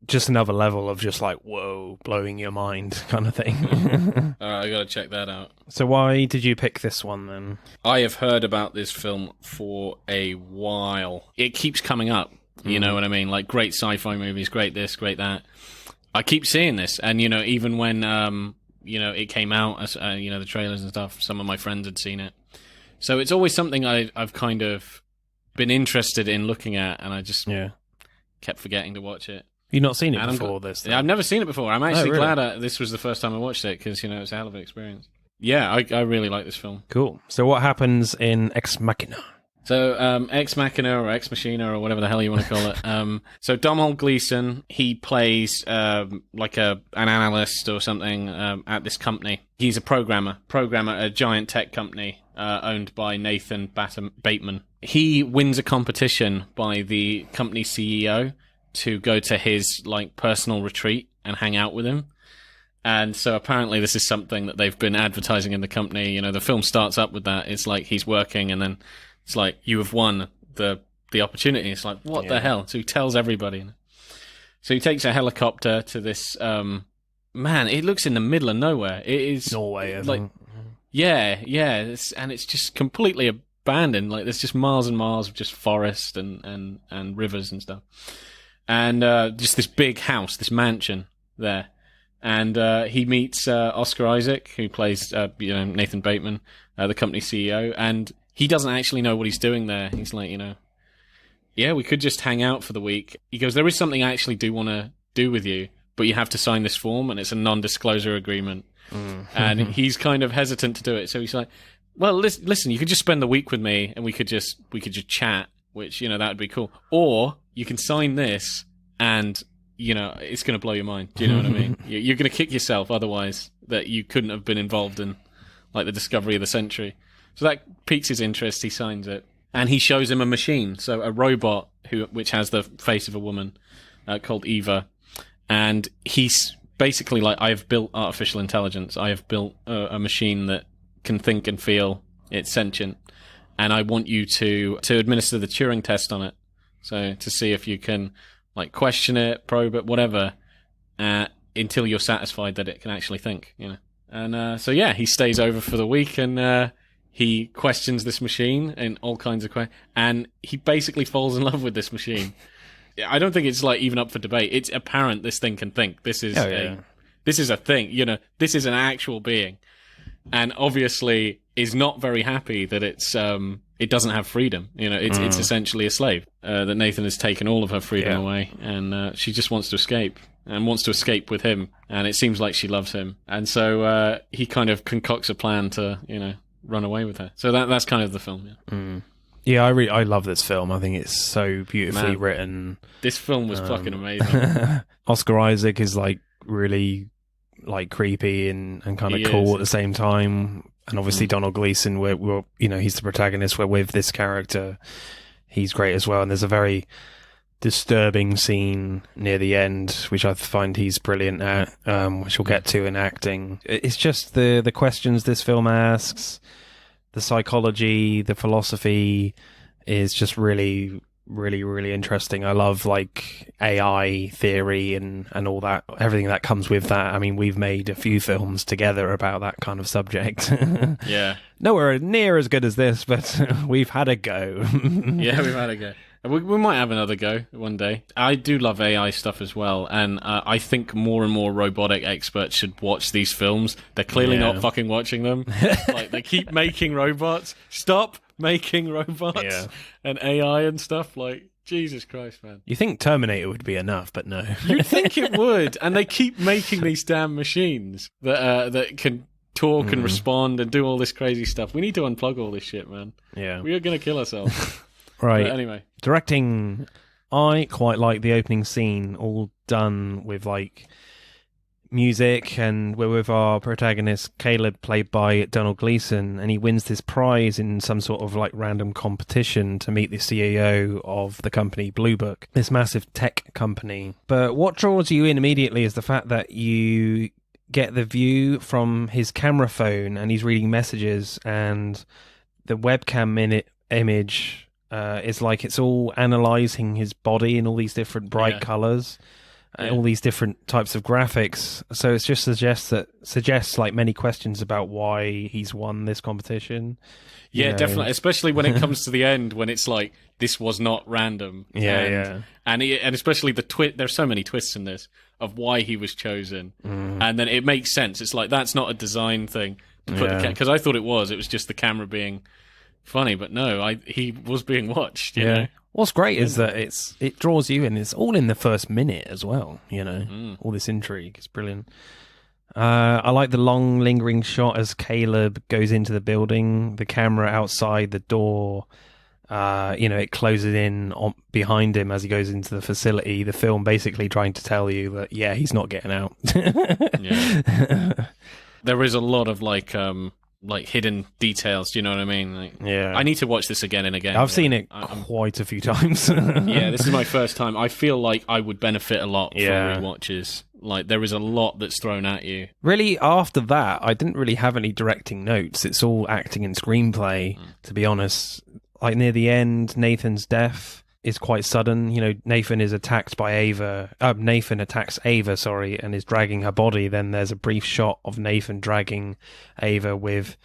level of just like, whoa, blowing your mind kind of thing. All right, I got to check that out. So why did you pick this one then? I have heard about this film for a while. It keeps coming up. You know what I mean? Like great sci-fi movies, great this, great that. I keep seeing this. And, you know, even when... you know, it came out, as you know, the trailers and stuff. Some of my friends had seen it. So it's always something I've kind of been interested in looking at, and I just kept forgetting to watch it. You've not seen it before this? Then? I've never seen it before. I'm actually glad this was the first time I watched it, because, you know, it's a hell of an experience. Yeah, I really like this film. Cool. So what happens in Ex Machina? So, Ex Machina or Ex Machina or whatever the hell you want to call it. So Domhnall Gleeson, he plays like an analyst or something at this company. He's a programmer at a giant tech company owned by Nathan Bateman. He wins a competition by the company CEO to go to his like personal retreat and hang out with him. And so apparently this is something that they've been advertising in the company. You know, the film starts up with that. It's like he's working and then it's like, you have won the opportunity. It's like, what the hell? So he tells everybody. So he takes a helicopter to this, man, it looks in the middle of nowhere. It is Norway, like, yeah. And it's just completely abandoned. Like there's just miles and miles of just forest and rivers and stuff. And just this big house, this mansion there. And he meets Oscar Isaac, who plays Nathan Bateman, the company CEO, and he doesn't actually know what he's doing there. He's like, yeah, we could just hang out for the week. He goes, there is something I actually do want to do with you, but you have to sign this form, and it's a non-disclosure agreement. And he's kind of hesitant to do it. So he's like, well, listen, you could just spend the week with me, and we could just chat, which, that would be cool. Or you can sign this, and it's going to blow your mind. Do you know what I mean? You're going to kick yourself otherwise that you couldn't have been involved in like the discovery of the century. So that piques his interest. He signs it. And he shows him a machine, so a robot which has the face of a woman called Eva. And he's basically like, I have built artificial intelligence. I have built a machine that can think and feel. It's sentient. And I want you to administer the Turing test on it. So to see if you can like question it, probe it, whatever, until you're satisfied that it can actually think, And so yeah, he stays over for the week and he questions this machine in all kinds of questions, and he basically falls in love with this machine. I don't think it's like even up for debate. It's apparent this thing can think. This is this is a thing. This is an actual being, and obviously is not very happy that it doesn't have freedom. It's essentially a slave. That Nathan has taken all of her freedom away, and she just wants to escape and wants to escape with him. And it seems like she loves him, and so he kind of concocts a plan to run away with her. So that's kind of the film. Yeah, I love this film. I think it's so beautifully written. This film was fucking amazing. Oscar Isaac is like really like creepy and kind of cool at the same time. And obviously Domhnall Gleeson, we're he's the protagonist. We're with this character. He's great as well. And there's a very disturbing scene near the end, which I find he's brilliant at, which we'll get to in acting. It's just the questions this film asks, the psychology, the philosophy is just really, really, really interesting. I love like AI theory and all that, everything that comes with that. I mean, we've made a few films together about that kind of subject. Yeah. Nowhere near as good as this, but we've had a go. Yeah, we've had a go. We might have another go one day. I do love AI stuff as well, and I think more and more robotic experts should watch these films. They're clearly not fucking watching them. Like, they keep making robots. Stop making robots and AI and stuff. Like, Jesus Christ, man. You think Terminator would be enough, but no. You'd think it would, and they keep making these damn machines that can talk and respond and do all this crazy stuff. We need to unplug all this shit, man. Yeah. We are going to kill ourselves. Right. But anyway. Directing, I quite like the opening scene, all done with like music, and we're with our protagonist Caleb, played by Domhnall Gleeson, and he wins this prize in some sort of like random competition to meet the CEO of the company Blue Book, this massive tech company. But what draws you in immediately is the fact that you get the view from his camera phone and he's reading messages, and the webcam image is like it's all analysing his body in all these different bright colours, all these different types of graphics. So it just suggests like many questions about why he's won this competition. Yeah, definitely. Especially when it comes to the end, when it's like, this was not random. And especially the twist. There's so many twists in this of why he was chosen, and then it makes sense. It's like, that's not a design thing to put because I thought it was just the camera being funny, but no, he was being watched. You know? What's great is that it draws you in. It's all in the first minute as well. All this intrigue is brilliant. I like the long lingering shot as Caleb goes into the building. The camera outside the door It closes in on behind him as he goes into the facility. The film basically trying to tell you that, yeah, he's not getting out. Yeah. There is a lot of like hidden details. Do you know what I mean? Like, Yeah. I need to watch this again and again. I've seen it quite a few times. Yeah, this is my first time. I feel like I would benefit a lot from Yeah. rewatches. Like, there is a lot that's thrown at you. Really, after that, I didn't really have any directing notes. It's all acting and screenplay, to be honest. Like, near the end, Nathan's death is quite sudden. Nathan is attacked by Ava. Nathan attacks Ava, and is dragging her body. Then there's a brief shot of Nathan dragging Ava with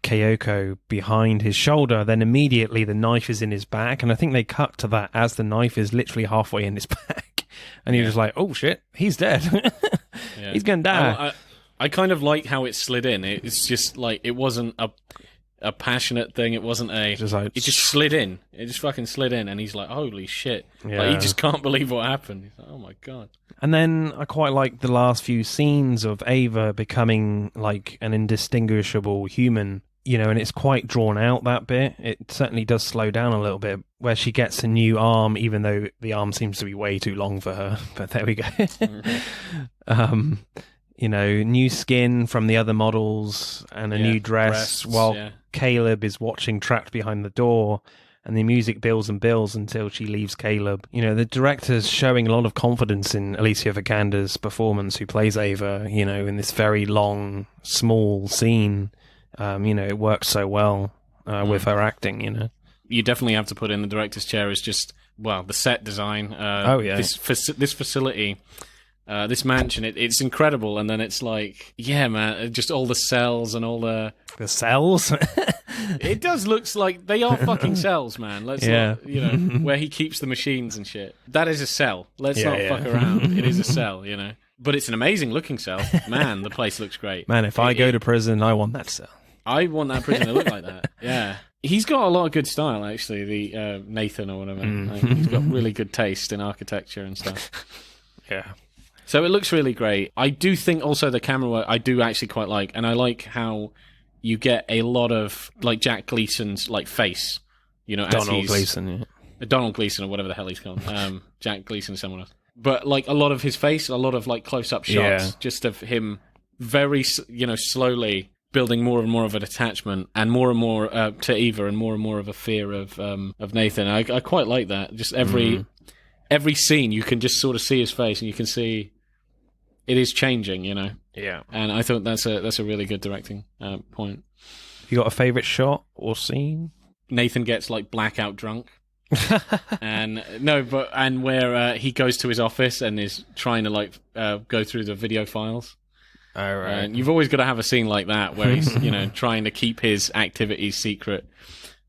Kyoko behind his shoulder. Then immediately the knife is in his back, and I think they cut to that as the knife is literally halfway in his back. And you're just like, oh shit, he's dead. Yeah. He's gonna die. I kind of like how it slid in. It's just like, it wasn't a passionate thing. It wasn't it just slid in. It just fucking slid in, and he's like, holy shit. Yeah. Like, he just can't believe what happened. He's like, oh my God. And then I quite like the last few scenes of Ava becoming like an indistinguishable human, and it's quite drawn out, that bit. It certainly does slow down a little bit, where she gets a new arm, even though the arm seems to be way too long for her. But there we go. New skin from the other models and a new dress, while Caleb is watching trapped behind the door, and the music builds and builds until she leaves Caleb. The director's showing a lot of confidence in Alicia Vikander's performance, who plays Ava, in this very long, small scene. It works so well with her acting, You definitely have to put in the director's chair is just, the set design. This facility, this mansion, it's incredible. And then it's like, yeah, man, just all the cells and all the cells. It does looks like they are fucking cells, man. Where he keeps the machines and shit. That is a cell. Let's not fuck around. It is a cell, But it's an amazing looking cell. Man, the place looks great. Man, if I go to prison, I want that cell. I want that prison to look like that. Yeah. He's got a lot of good style, actually, the Nathan or whatever. Like, he's got really good taste in architecture and stuff. Yeah. So it looks really great. I do think also the camera work I do actually quite like, and I like how you get a lot of like Jack Gleason's like face, Donald Gleason, Donald Gleason or whatever the hell he's called. Jack Gleason is someone else. But like a lot of his face, a lot of like close-up shots, just of him very, slowly building more and more of an attachment and more to Eva and more of a fear of Nathan. I quite like that. Just every scene, you can just sort of see his face and you can see it is changing, Yeah. And I thought that's a really good directing point. You got a favorite shot or scene? Nathan gets like blackout drunk. and where he goes to his office and is trying to like go through the video files. All right. And you've always got to have a scene like that where he's trying to keep his activities secret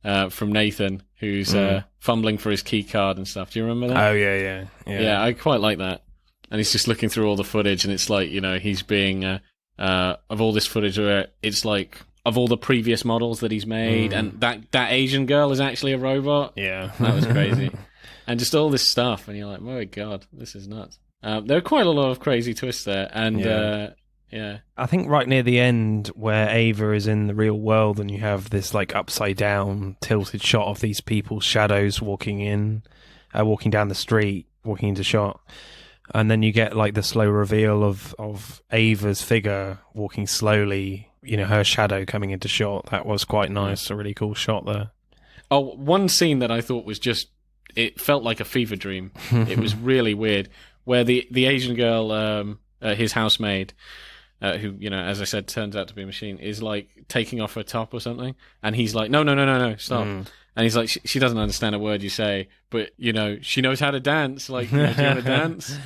from Nathan, who's fumbling for his key card and stuff. Do you remember that? Oh yeah. Yeah, I quite like that. And he's just looking through all the footage, and it's like, he's being of all this footage where it's like of all the previous models that he's made, and that Asian girl is actually a robot. Yeah, that was crazy. And just all this stuff, and you're like, my God, this is nuts. There are quite a lot of crazy twists there, and yeah. I think right near the end where Ava is in the real world and you have this like upside down tilted shot of these people's shadows walking down the street, walking into shot. And then you get like the slow reveal of Ava's figure walking slowly, her shadow coming into shot. That was quite nice, a really cool shot there. Oh, one scene that I thought was it felt like a fever dream. It was really weird, where the Asian girl, his housemaid, who, as I said, turns out to be a machine, is like taking off her top or something. And he's like, no, stop. And he's like, she doesn't understand a word you say, but, she knows how to dance. Like, do you want to dance?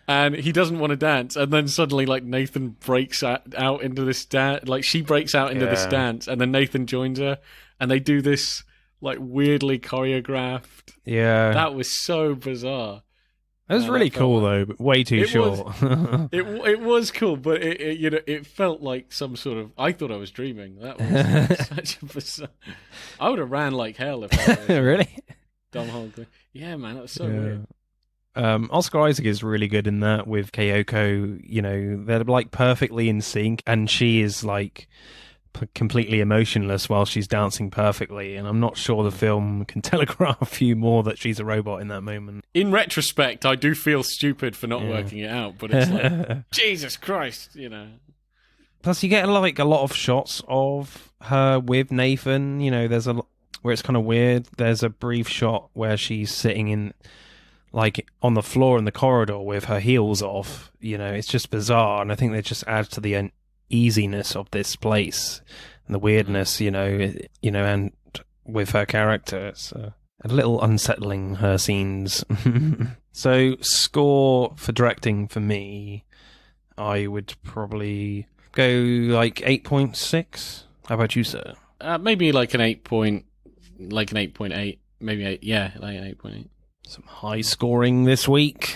And he doesn't want to dance. And then suddenly, like, Nathan breaks out into this dance. Like, she breaks out into this dance. And then Nathan joins her. And they do this, like, weirdly choreographed. Yeah. That was so bizarre. It was really cool, though, but way too short. It was cool, but it felt like some sort of... I thought I was dreaming. That was such a bizarre... I would have ran like hell if I was... Really? Dom Holgren. Yeah, man, that was so weird. Oscar Isaac is really good in that with Kyoko. They're like perfectly in sync, and she is like completely emotionless while she's dancing perfectly, and I'm not sure the film can telegraph you more that she's a robot in that moment. In retrospect, I do feel stupid for not working it out, but it's like, Jesus Christ, you know. Plus, you get like a lot of shots of her with Nathan. You know, there's where it's kind of weird. There's a brief shot where she's sitting in, like, on the floor in the corridor with her heels off. You know, it's just bizarre, and I think they just add to the uneasiness of this place and the weirdness. You know, and with her character, it's a little unsettling, her scenes. So, score for directing for me, I would probably go like 8.6. How about you, sir? Maybe like an 8.8, maybe 8. Yeah, like an 8.8. Some high scoring this week.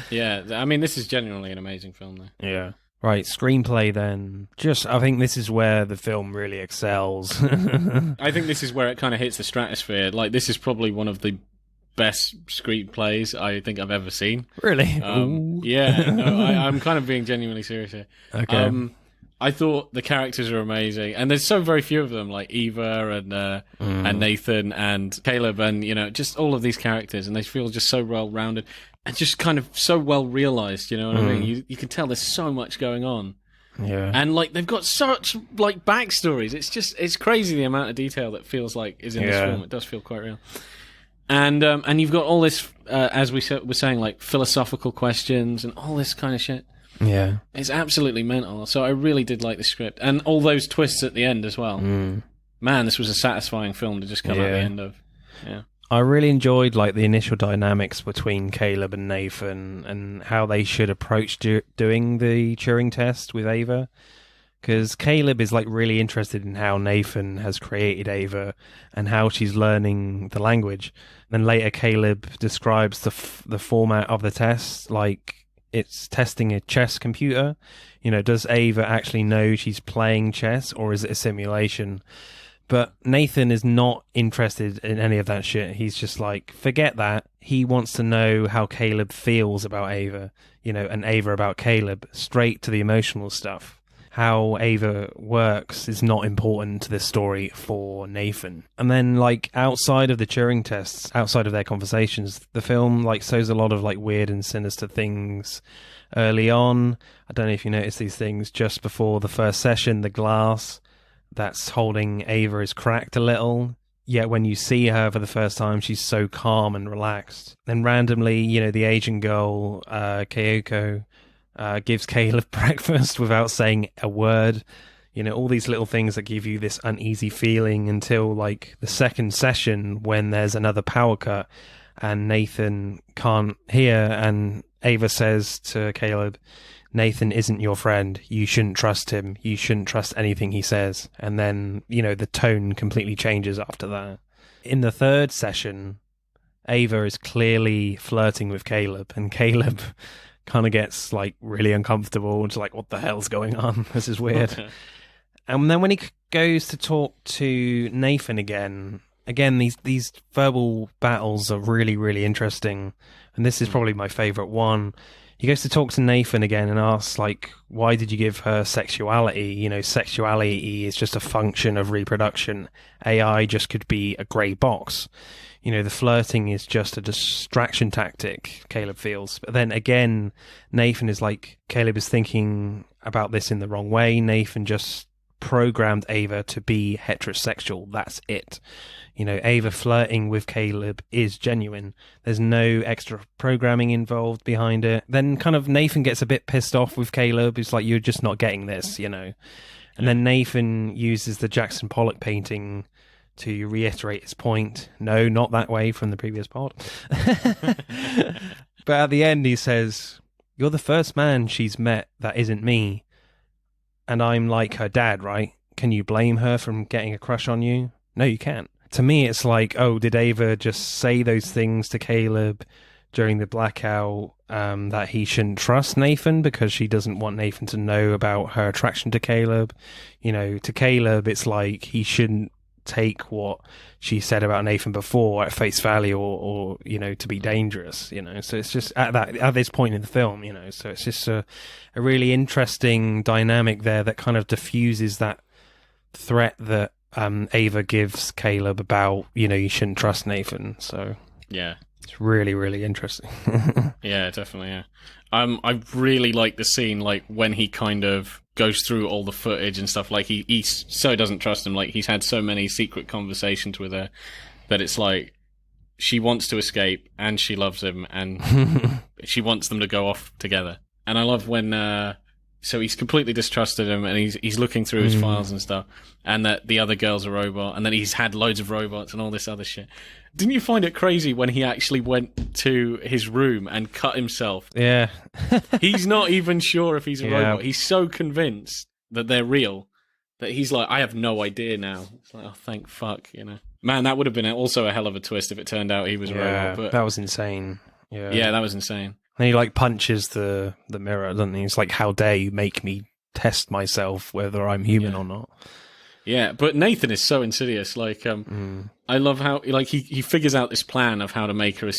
Yeah, I mean, this is genuinely an amazing film, though. Yeah. Right, screenplay then. I think this is where the film really excels. I think this is where it kind of hits the stratosphere. Like, this is probably one of the best screenplays I think I've ever seen. Really? Yeah, no, I'm kind of being genuinely serious here. Okay. I thought the characters are amazing, and there's so very few of them, like Eva and Nathan and Caleb, and you know, just all of these characters, and they feel just so well rounded and just kind of so well realized. You know what I mean? You can tell there's so much going on. Yeah. And like they've got such like backstories. It's crazy the amount of detail that feels like is in this film. It does feel quite real. And you've got all this, as we were saying, like philosophical questions and all this kind of shit. Yeah. It's absolutely mental. So I really did like the script. And all those twists at the end as well. Man, this was a satisfying film to just come out the end of. Yeah. I really enjoyed like the initial dynamics between Caleb and Nathan and how they should approach doing the Turing test with Ava. Because Caleb is like really interested in how Nathan has created Ava and how she's learning the language. Then later, Caleb describes the format of the test, like it's testing a chess computer. You know, does Ava actually know she's playing chess, or is it a simulation? But Nathan is not interested in any of that shit. He's just like, forget that. He wants to know how Caleb feels about Ava, you know, and Ava about Caleb, straight to the emotional stuff. How Ava works is not important to this story for Nathan. And then, like, outside of the Turing tests, outside of their conversations, the film, like, shows a lot of, like, weird and sinister things early on. I don't know if you noticed these things just before the first session. The glass that's holding Ava is cracked a little. Yet when you see her for the first time, she's so calm and relaxed. Then randomly, you know, the Asian girl, Kyoko, gives Caleb breakfast without saying a word. You know, all these little things that give you this uneasy feeling until, like, the second session when there's another power cut and Nathan can't hear, and Ava says to Caleb, Nathan isn't your friend. You shouldn't trust him. You shouldn't trust anything he says. And then, you know, the tone completely changes after that. In the third session, Ava is clearly flirting with Caleb, and Caleb kind of gets like really uncomfortable and just like, what the hell's going on? This is weird. And then when he goes to talk to Nathan again, these verbal battles are really, really interesting. And this is probably my favorite one. He goes to talk to Nathan again and asks, like, why did you give her sexuality? You know, sexuality is just a function of reproduction. AI just could be a grey box. You know, the flirting is just a distraction tactic, Caleb feels. But then again, Nathan is like, Caleb is thinking about this in the wrong way. Nathan just programmed Ava to be heterosexual. That's it. You know, Ava flirting with Caleb is genuine. There's no extra programming involved behind it. Then kind of Nathan gets a bit pissed off with Caleb. It's like, you're just not getting this, you know. And then Nathan uses the Jackson Pollock painting to reiterate his point. No, not that way from the previous part. But at the end he says, you're the first man she's met that isn't me. And I'm like her dad, right? Can you blame her from getting a crush on you? No, you can't. To me, it's like, oh, did Ava just say those things to Caleb during the blackout that he shouldn't trust Nathan because she doesn't want Nathan to know about her attraction to Caleb? You know, to Caleb, it's like he shouldn't take what she said about Nathan before at face value or you know, to be dangerous, you know. So it's just at this point in the film, you know, so it's just a really interesting dynamic there that kind of diffuses that threat that Ava gives Caleb about, you shouldn't trust Nathan. So Yeah. it's really, really interesting. Yeah, definitely, yeah. I really like the scene, like, when he kind of goes through all the footage and stuff. Like, he so doesn't trust him. Like, he's had so many secret conversations with her that it's like, she wants to escape, and she loves him, and she wants them to go off together. And I love when... so he's completely distrusted him, and he's looking through his files and stuff, and that the other girl's a robot, and then he's had loads of robots and all this other shit. Didn't you find it crazy when he actually went to his room and cut himself? Yeah. He's not even sure if he's a Yeah. robot. He's so convinced that they're real that he's like, I have no idea now. It's like, oh, thank fuck, Man, that would have been also a hell of a twist if it turned out he was a robot. But that was insane. yeah, that was insane. And he like punches the mirror, doesn't he? It's like, how dare you make me test myself whether I'm human or not. Yeah, but Nathan is so insidious. Like, I love how like he figures out this plan of how to make her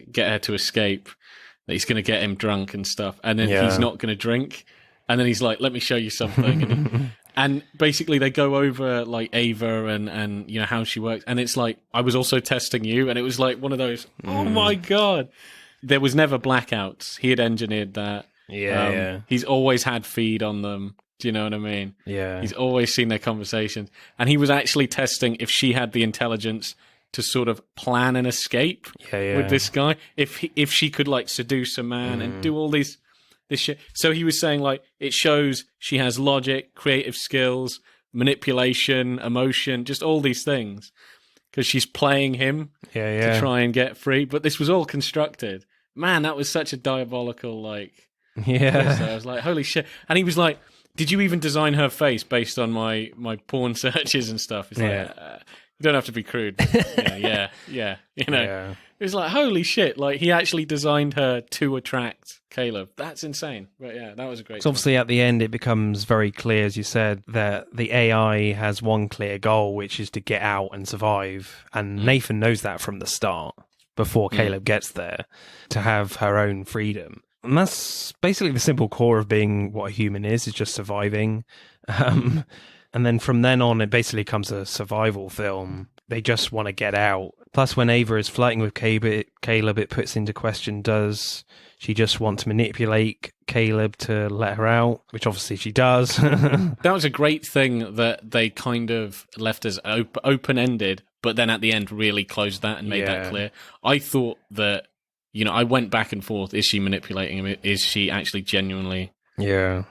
get her to escape. That he's going to get him drunk and stuff, and then he's not going to drink. And then he's like, "Let me show you something." And basically, they go over like Ava and how she works, and it's like, I was also testing you, and it was like one of those. Oh my god! There was never blackouts. He had engineered that. Yeah. He's always had feed on them. Do you know what I mean? Yeah. He's always seen their conversations. And he was actually testing if she had the intelligence to sort of plan an escape with this guy. If she could, like, seduce a man and do all this shit. So he was saying, like, it shows she has logic, creative skills, manipulation, emotion, just all these things. Because she's playing him to try and get free. But this was all constructed. Man, that was such a diabolical, like... Yeah. So I was like, holy shit. And he was like... Did you even design her face based on my porn searches and stuff? It's like, you don't have to be crude. Yeah. It was like, holy shit. Like, he actually designed her to attract Caleb. That's insane. But yeah, that was a great So obviously at the end, it becomes very clear, as you said, that the AI has one clear goal, which is to get out and survive. And Nathan knows that from the start, before Caleb gets there, to have her own freedom. And that's basically the simple core of being what a human is just surviving. And then from then on, it basically becomes a survival film. They just want to get out. Plus, when Ava is flirting with Caleb, it puts into question, does she just want to manipulate Caleb to let her out? Which obviously she does. That was a great thing that they kind of left as open-ended, but then at the end really closed that and made that clear. I thought that... I went back and forth. Is she manipulating him? Is she actually genuinely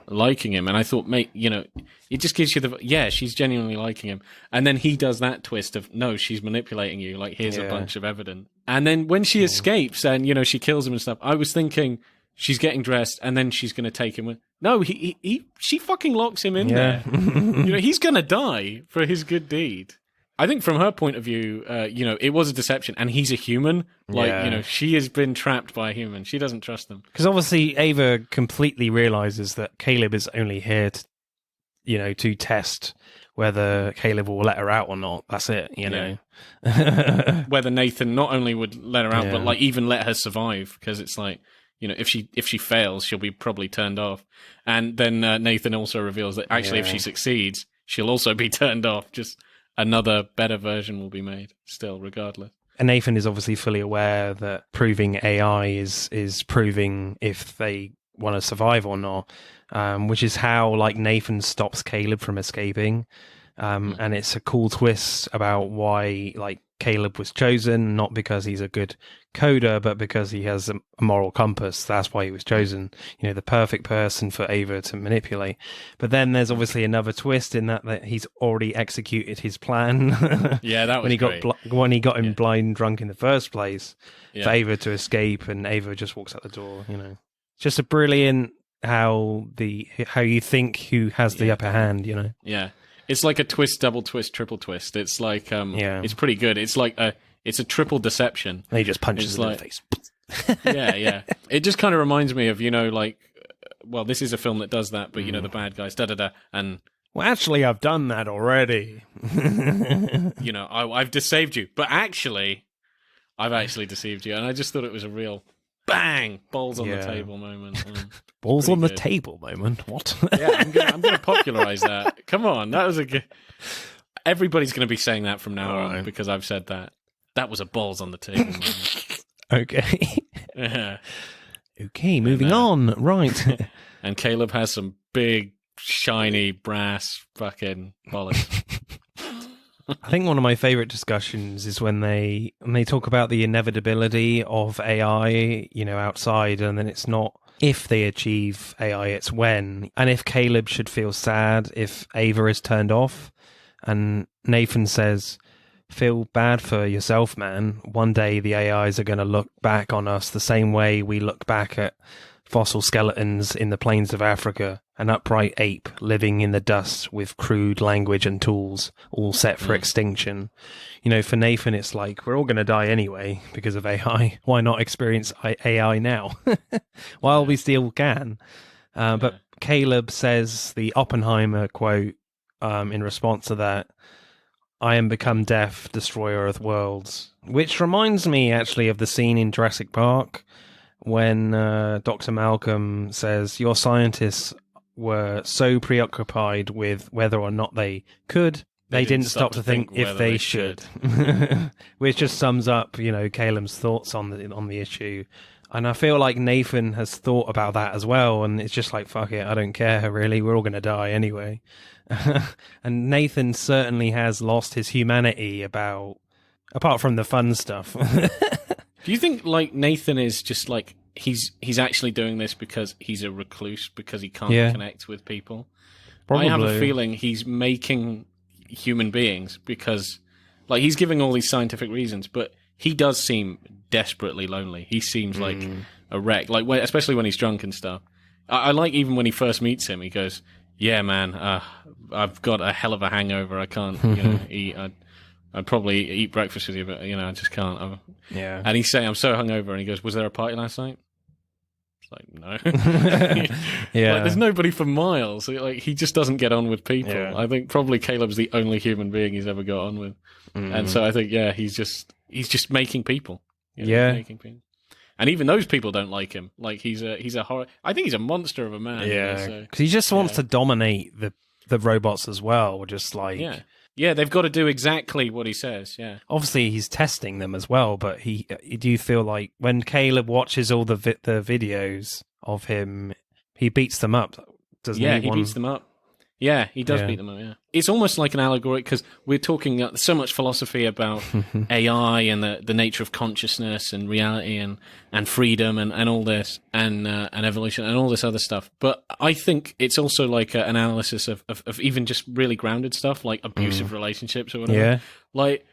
liking him? And I thought, mate, it just gives you she's genuinely liking him. And then he does that twist of, no, she's manipulating you. Like, here's a bunch of evidence. And then when she escapes and, she kills him and stuff, I was thinking she's getting dressed and then she's going to take him. No, she fucking locks him in there. He's going to die for his good deed. I think from her point of view, it was a deception, and he's a human. Like, she has been trapped by a human. She doesn't trust them. Because obviously Ava completely realizes that Caleb is only here to test whether Caleb will let her out or not. That's it, know. Whether Nathan not only would let her out, but like even let her survive, because it's like, if she fails, she'll be probably turned off. And then Nathan also reveals that actually if she succeeds, she'll also be turned off. Just another better version will be made still, regardless. And Nathan is obviously fully aware that proving AI is proving if they want to survive or not, which is how like Nathan stops Caleb from escaping. And it's a cool twist about why like Caleb was chosen, not because he's a good coder, but because he has a moral compass. That's why he was chosen, the perfect person for Ava to manipulate. But then there's obviously another twist in that he's already executed his plan. Yeah, that was when he got him blind drunk in the first place for Ava to escape, and Ava just walks out the door. It's just a brilliant how you think who has the upper hand. Yeah. It's like a twist, double twist, triple twist. It's like, it's pretty good. It's like it's a triple deception. And he just punches him in the face. Yeah. It just kind of reminds me of, well, this is a film that does that, but, the bad guys, da-da-da, and... Well, actually, I've done that already. I've deceived you, but actually, I've actually deceived you. And I just thought it was a real bang, balls on the Yeah. table moment. Balls on the good. table moment. What? Yeah, I'm gonna popularize that. Come on, that was a good. Everybody's gonna be saying that from now on Alright. because I've said that. That was a balls on the table moment. Okay. Yeah. Okay, moving on. Right. And Caleb has some big, shiny, brass fucking bollocks. I think one of my favorite discussions is when they talk about the inevitability of AI, outside, and then it's not if they achieve AI, it's when. And if Caleb should feel sad if Ava is turned off, and Nathan says, feel bad for yourself, man. One day the AIs are going to look back on us the same way we look back at fossil skeletons in the plains of Africa, an upright ape living in the dust with crude language and tools, all set for extinction. For Nathan, it's like, we're all going to die anyway because of AI. Why not experience AI now? While we still can. But Caleb says the Oppenheimer quote in response to that, I am become death, destroyer of worlds. Which reminds me, actually, of the scene in Jurassic Park when Dr. Malcolm says, your scientists were so preoccupied with whether or not they could, they didn't stop to think if they should. Which just sums up, Caleb's thoughts on the issue. And I feel like Nathan has thought about that as well, and it's just like, fuck it, I don't care, really. We're all going to die anyway. And Nathan certainly has lost his humanity apart from the fun stuff. Do you think like Nathan is just like he's actually doing this because he's a recluse because he can't connect with people? Probably. I have a feeling he's making human beings because like he's giving all these scientific reasons, but he does seem desperately lonely. He seems like a wreck, like especially when he's drunk and stuff. I like even when he first meets him, he goes, yeah, man, I've got a hell of a hangover. I can't, eat. I'd probably eat breakfast with you, but, I just can't. Yeah. And he's saying, I'm so hungover. And he goes, was there a party last night? It's like, no. Yeah. Like, there's nobody for miles. Like, he just doesn't get on with people. Yeah. I think probably Caleb's the only human being he's ever got on with. And so I think, he's just making people. Making people. And even those people don't like him. Like he's a horror. I think he's a monster of a man. Yeah, because he just wants to dominate the robots as well. Just like they've got to do exactly what he says. Yeah, obviously he's testing them as well. But do you feel like when Caleb watches all the videos of him, he beats them up? Doesn't he? He beats them up. Yeah, he does beat them up, yeah. It's almost like an allegory, because we're talking so much philosophy about AI and the nature of consciousness and reality and freedom and all this, and evolution and all this other stuff. But I think it's also like an analysis of even just really grounded stuff, like abusive relationships or whatever. Yeah. Like,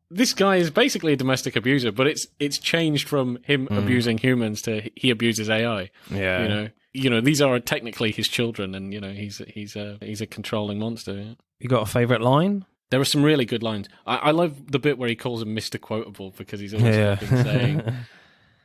this guy is basically a domestic abuser, but it's changed from him abusing humans to he abuses AI. Yeah. These are technically his children, and he's a controlling monster. Yeah. You got a favorite line? There are some really good lines. I love the bit where he calls him Mr. Quotable because he's always fucking saying.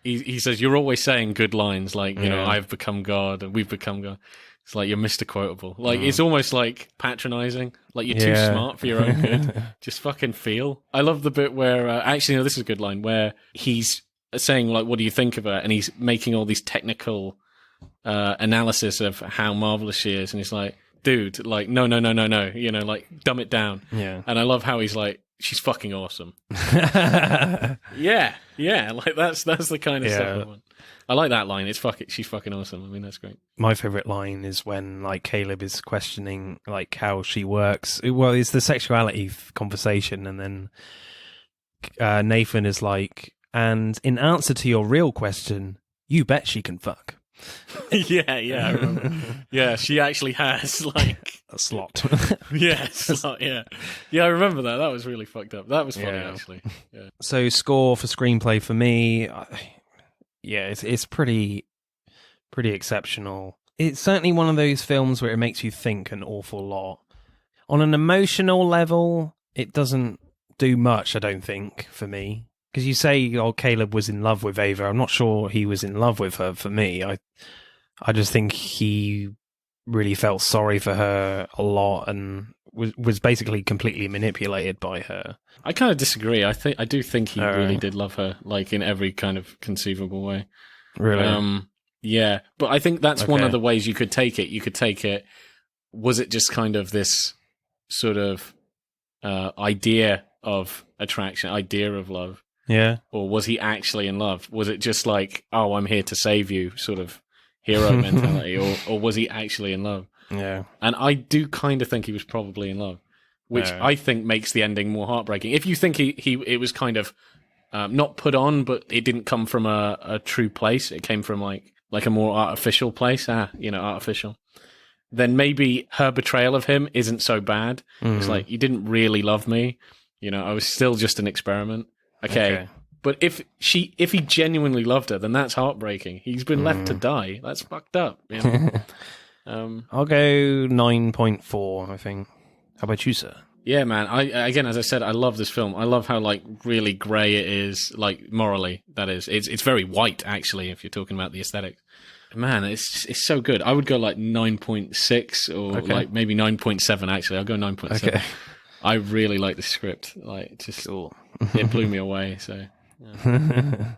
He says, "You're always saying good lines, like I've become God and we've become God." It's like you're Mr. Quotable. Like it's almost like patronizing. Like you're too smart for your own good. Just fucking feel. I love the bit where actually, no, this is a good line where he's saying like, "What do you think of her?" And he's making all these technical analysis of how marvelous she is, and he's like, dude, like no, like dumb it down. Yeah. And I love how he's like, she's fucking awesome. yeah, like that's the kind of stuff I want. I like that line. She's fucking awesome. I mean, that's great. My favorite line is when like Caleb is questioning like how she works. Well, it's the sexuality conversation, and then Nathan is like, and in answer to your real question, you bet she can fuck. yeah, I remember. Yeah, she actually has like a slot. Slot. Yeah, I remember that. That was really fucked up. That was funny, actually. Yeah. So, score for screenplay for me, it's pretty exceptional. It's certainly one of those films where it makes you think an awful lot. On an emotional level, it doesn't do much, I don't think, for me. Because you say, Caleb was in love with Ava. I'm not sure he was in love with her for me. I just think he really felt sorry for her a lot and was basically completely manipulated by her. I kind of disagree. I do think he really did love her, like in every kind of conceivable way. Really? Yeah, but I think that's one Okay. of the ways you could take it. You could take it. Was it just kind of this sort of idea of attraction, idea of love, Yeah. or was he actually in love? Was it just like, oh, I'm here to save you, sort of hero mentality, or was he actually in love? Yeah. And I do kind of think he was probably in love, which I think makes the ending more heartbreaking. If you think it was kind of not put on, but it didn't come from a true place, it came from like a more artificial place, artificial, then maybe her betrayal of him isn't so bad. It's like, you didn't really love me. I was still just an experiment. Okay. But if he genuinely loved her, then that's heartbreaking. He's been left to die. That's fucked up. I'll go 9.4, I think. How about you, sir? Yeah, man. Again, as I said, I love this film. I love how really grey it is, morally. That is, it's very white actually. If you're talking about the aesthetics, man, it's so good. I would go 9.6 or maybe 9.7. Actually, I'll go 9.7. Okay. I really like the script. Cool. It blew me away. So, yeah.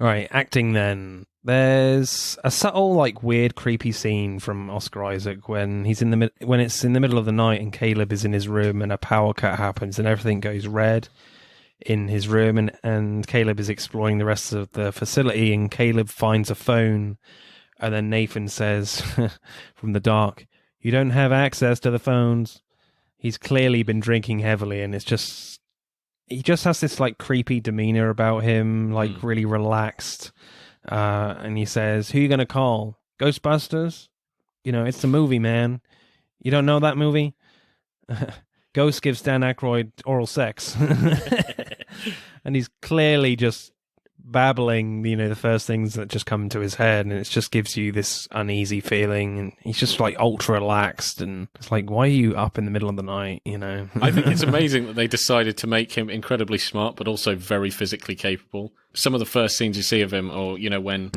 All right, acting then. There's a subtle, weird, creepy scene from Oscar Isaac when it's in the middle of the night and Caleb is in his room and a power cut happens and everything goes red in his room and Caleb is exploring the rest of the facility and Caleb finds a phone and then Nathan says from the dark, "You don't have access to the phones." He's clearly been drinking heavily and he just has this creepy demeanor about him, really relaxed. And he says, "Who you going to call? Ghostbusters? It's the movie, man. You don't know that movie? Ghost gives Dan Aykroyd oral sex." And he's clearly just babbling, the first things that just come to his head. And it just gives you this uneasy feeling. And he's just ultra relaxed. And it's why are you up in the middle of the night, I think it's amazing that they decided to make him incredibly smart, but also very physically capable. Some of the first scenes you see of him, or, when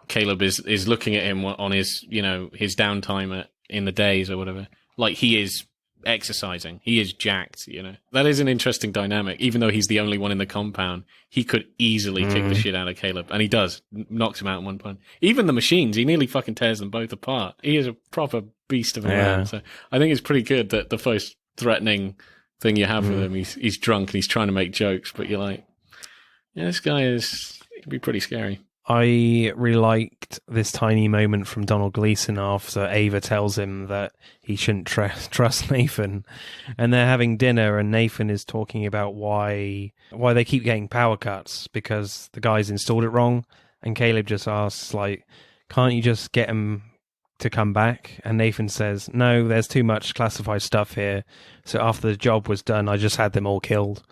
Caleb is looking at him on his, his downtime in the days or whatever, he is exercising. He is jacked, That is an interesting dynamic. Even though he's the only one in the compound, he could easily kick the shit out of Caleb. And he does. Knocks him out in one point. Even the machines, he nearly fucking tears them both apart. He is a proper beast of a man. So I think it's pretty good that the first threatening thing you have with him, he's drunk and he's trying to make jokes, but you're like, yeah, this guy he can be pretty scary. I really liked this tiny moment from Donald Gleason after Ava tells him that he shouldn't trust Nathan. And they're having dinner and Nathan is talking about why they keep getting power cuts because the guys installed it wrong. And Caleb just asks, can't you just get him to come back? And Nathan says, "No, there's too much classified stuff here. So after the job was done, I just had them all killed."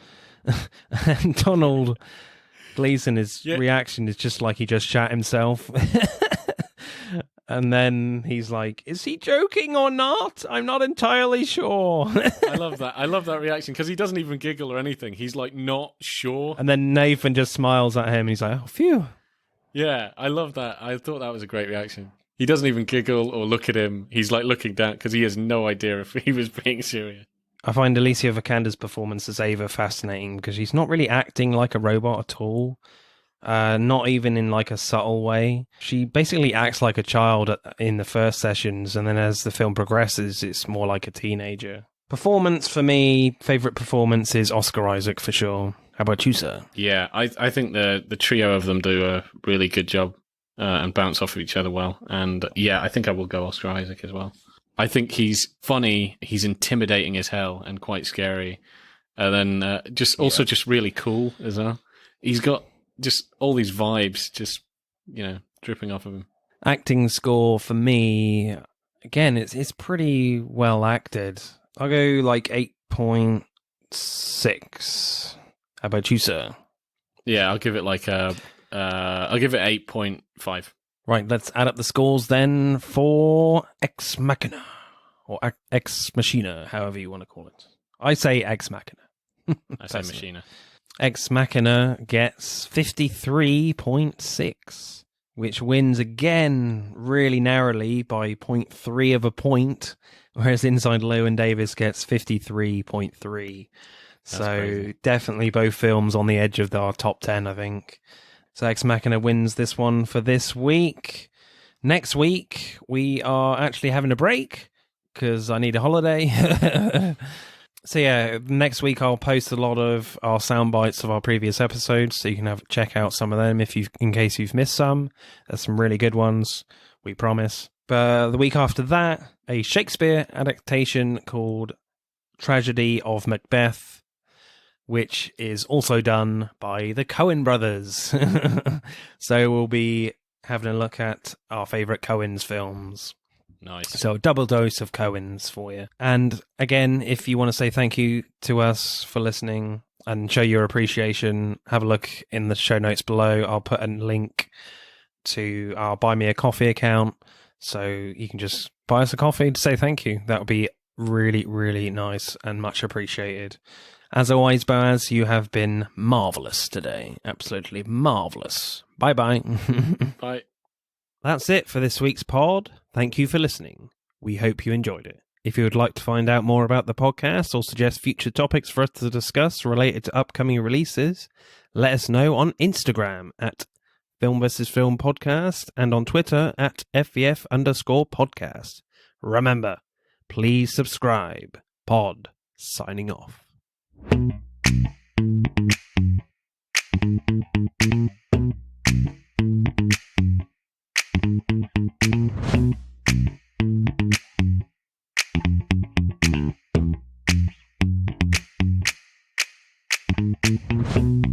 And Donald Gleason's reaction is just he just shat himself. And then he's like, "Is he joking or not? I'm not entirely sure." I love that. I love that reaction because he doesn't even giggle or anything. He's not sure. And then Nathan just smiles at him and he's like, "Oh, phew." Yeah, I love that. I thought that was a great reaction. He doesn't even giggle or look at him. He's looking down because he has no idea if he was being serious. I find Alicia Vikander's performance as Ava fascinating because she's not really acting like a robot at all. Not even in a subtle way. She basically acts like a child in the first sessions, and then as the film progresses, it's more like a teenager. Performance for me, favorite performance is Oscar Isaac for sure. How about you, sir? Yeah, I think the trio of them do a really good job and bounce off of each other well. And yeah, I think I will go Oscar Isaac as well. I think he's funny, he's intimidating as hell and quite scary. And then just really cool as well. He's got just all these vibes just, dripping off of him. Acting score for me, again, it's pretty well acted. I'll go 8.6. How about you, sir? Yeah, I'll give it I'll give it 8.5. Right, let's add up the scores then for Ex Machina, or Ex Machina, however you want to call it. I say Ex Machina. I say Machina. Ex Machina gets 53.6, which wins again really narrowly by 0.3 of a point, whereas Inside Llewyn Davis gets 53.3. So definitely both films on the edge of our top 10, I think. So Ex Machina wins this one for this week. Next week, we are actually having a break because I need a holiday. So yeah, next week I'll post a lot of our sound bites of our previous episodes, so you can check out some of them in case you've missed some. There's some really good ones, we promise. But the week after that, a Shakespeare adaptation called Tragedy of Macbeth, which is also done by the Coen brothers. So we'll be having a look at our favourite Coen's films. Nice. So a double dose of Coens for you. And again, if you want to say thank you to us for listening and show your appreciation, have a look in the show notes below. I'll put a link to our Buy Me a Coffee account, so you can just buy us a coffee to say thank you. That would be really, really nice and much appreciated. As always, Boaz, you have been marvellous today. Absolutely marvellous. Bye-bye. Bye. That's it for this week's pod. Thank you for listening. We hope you enjoyed it. If you would like to find out more about the podcast or suggest future topics for us to discuss related to upcoming releases, let us know on Instagram at Film vs. Film Podcast and on Twitter at FVF_podcast. Remember, please subscribe. Pod signing off. Thank you.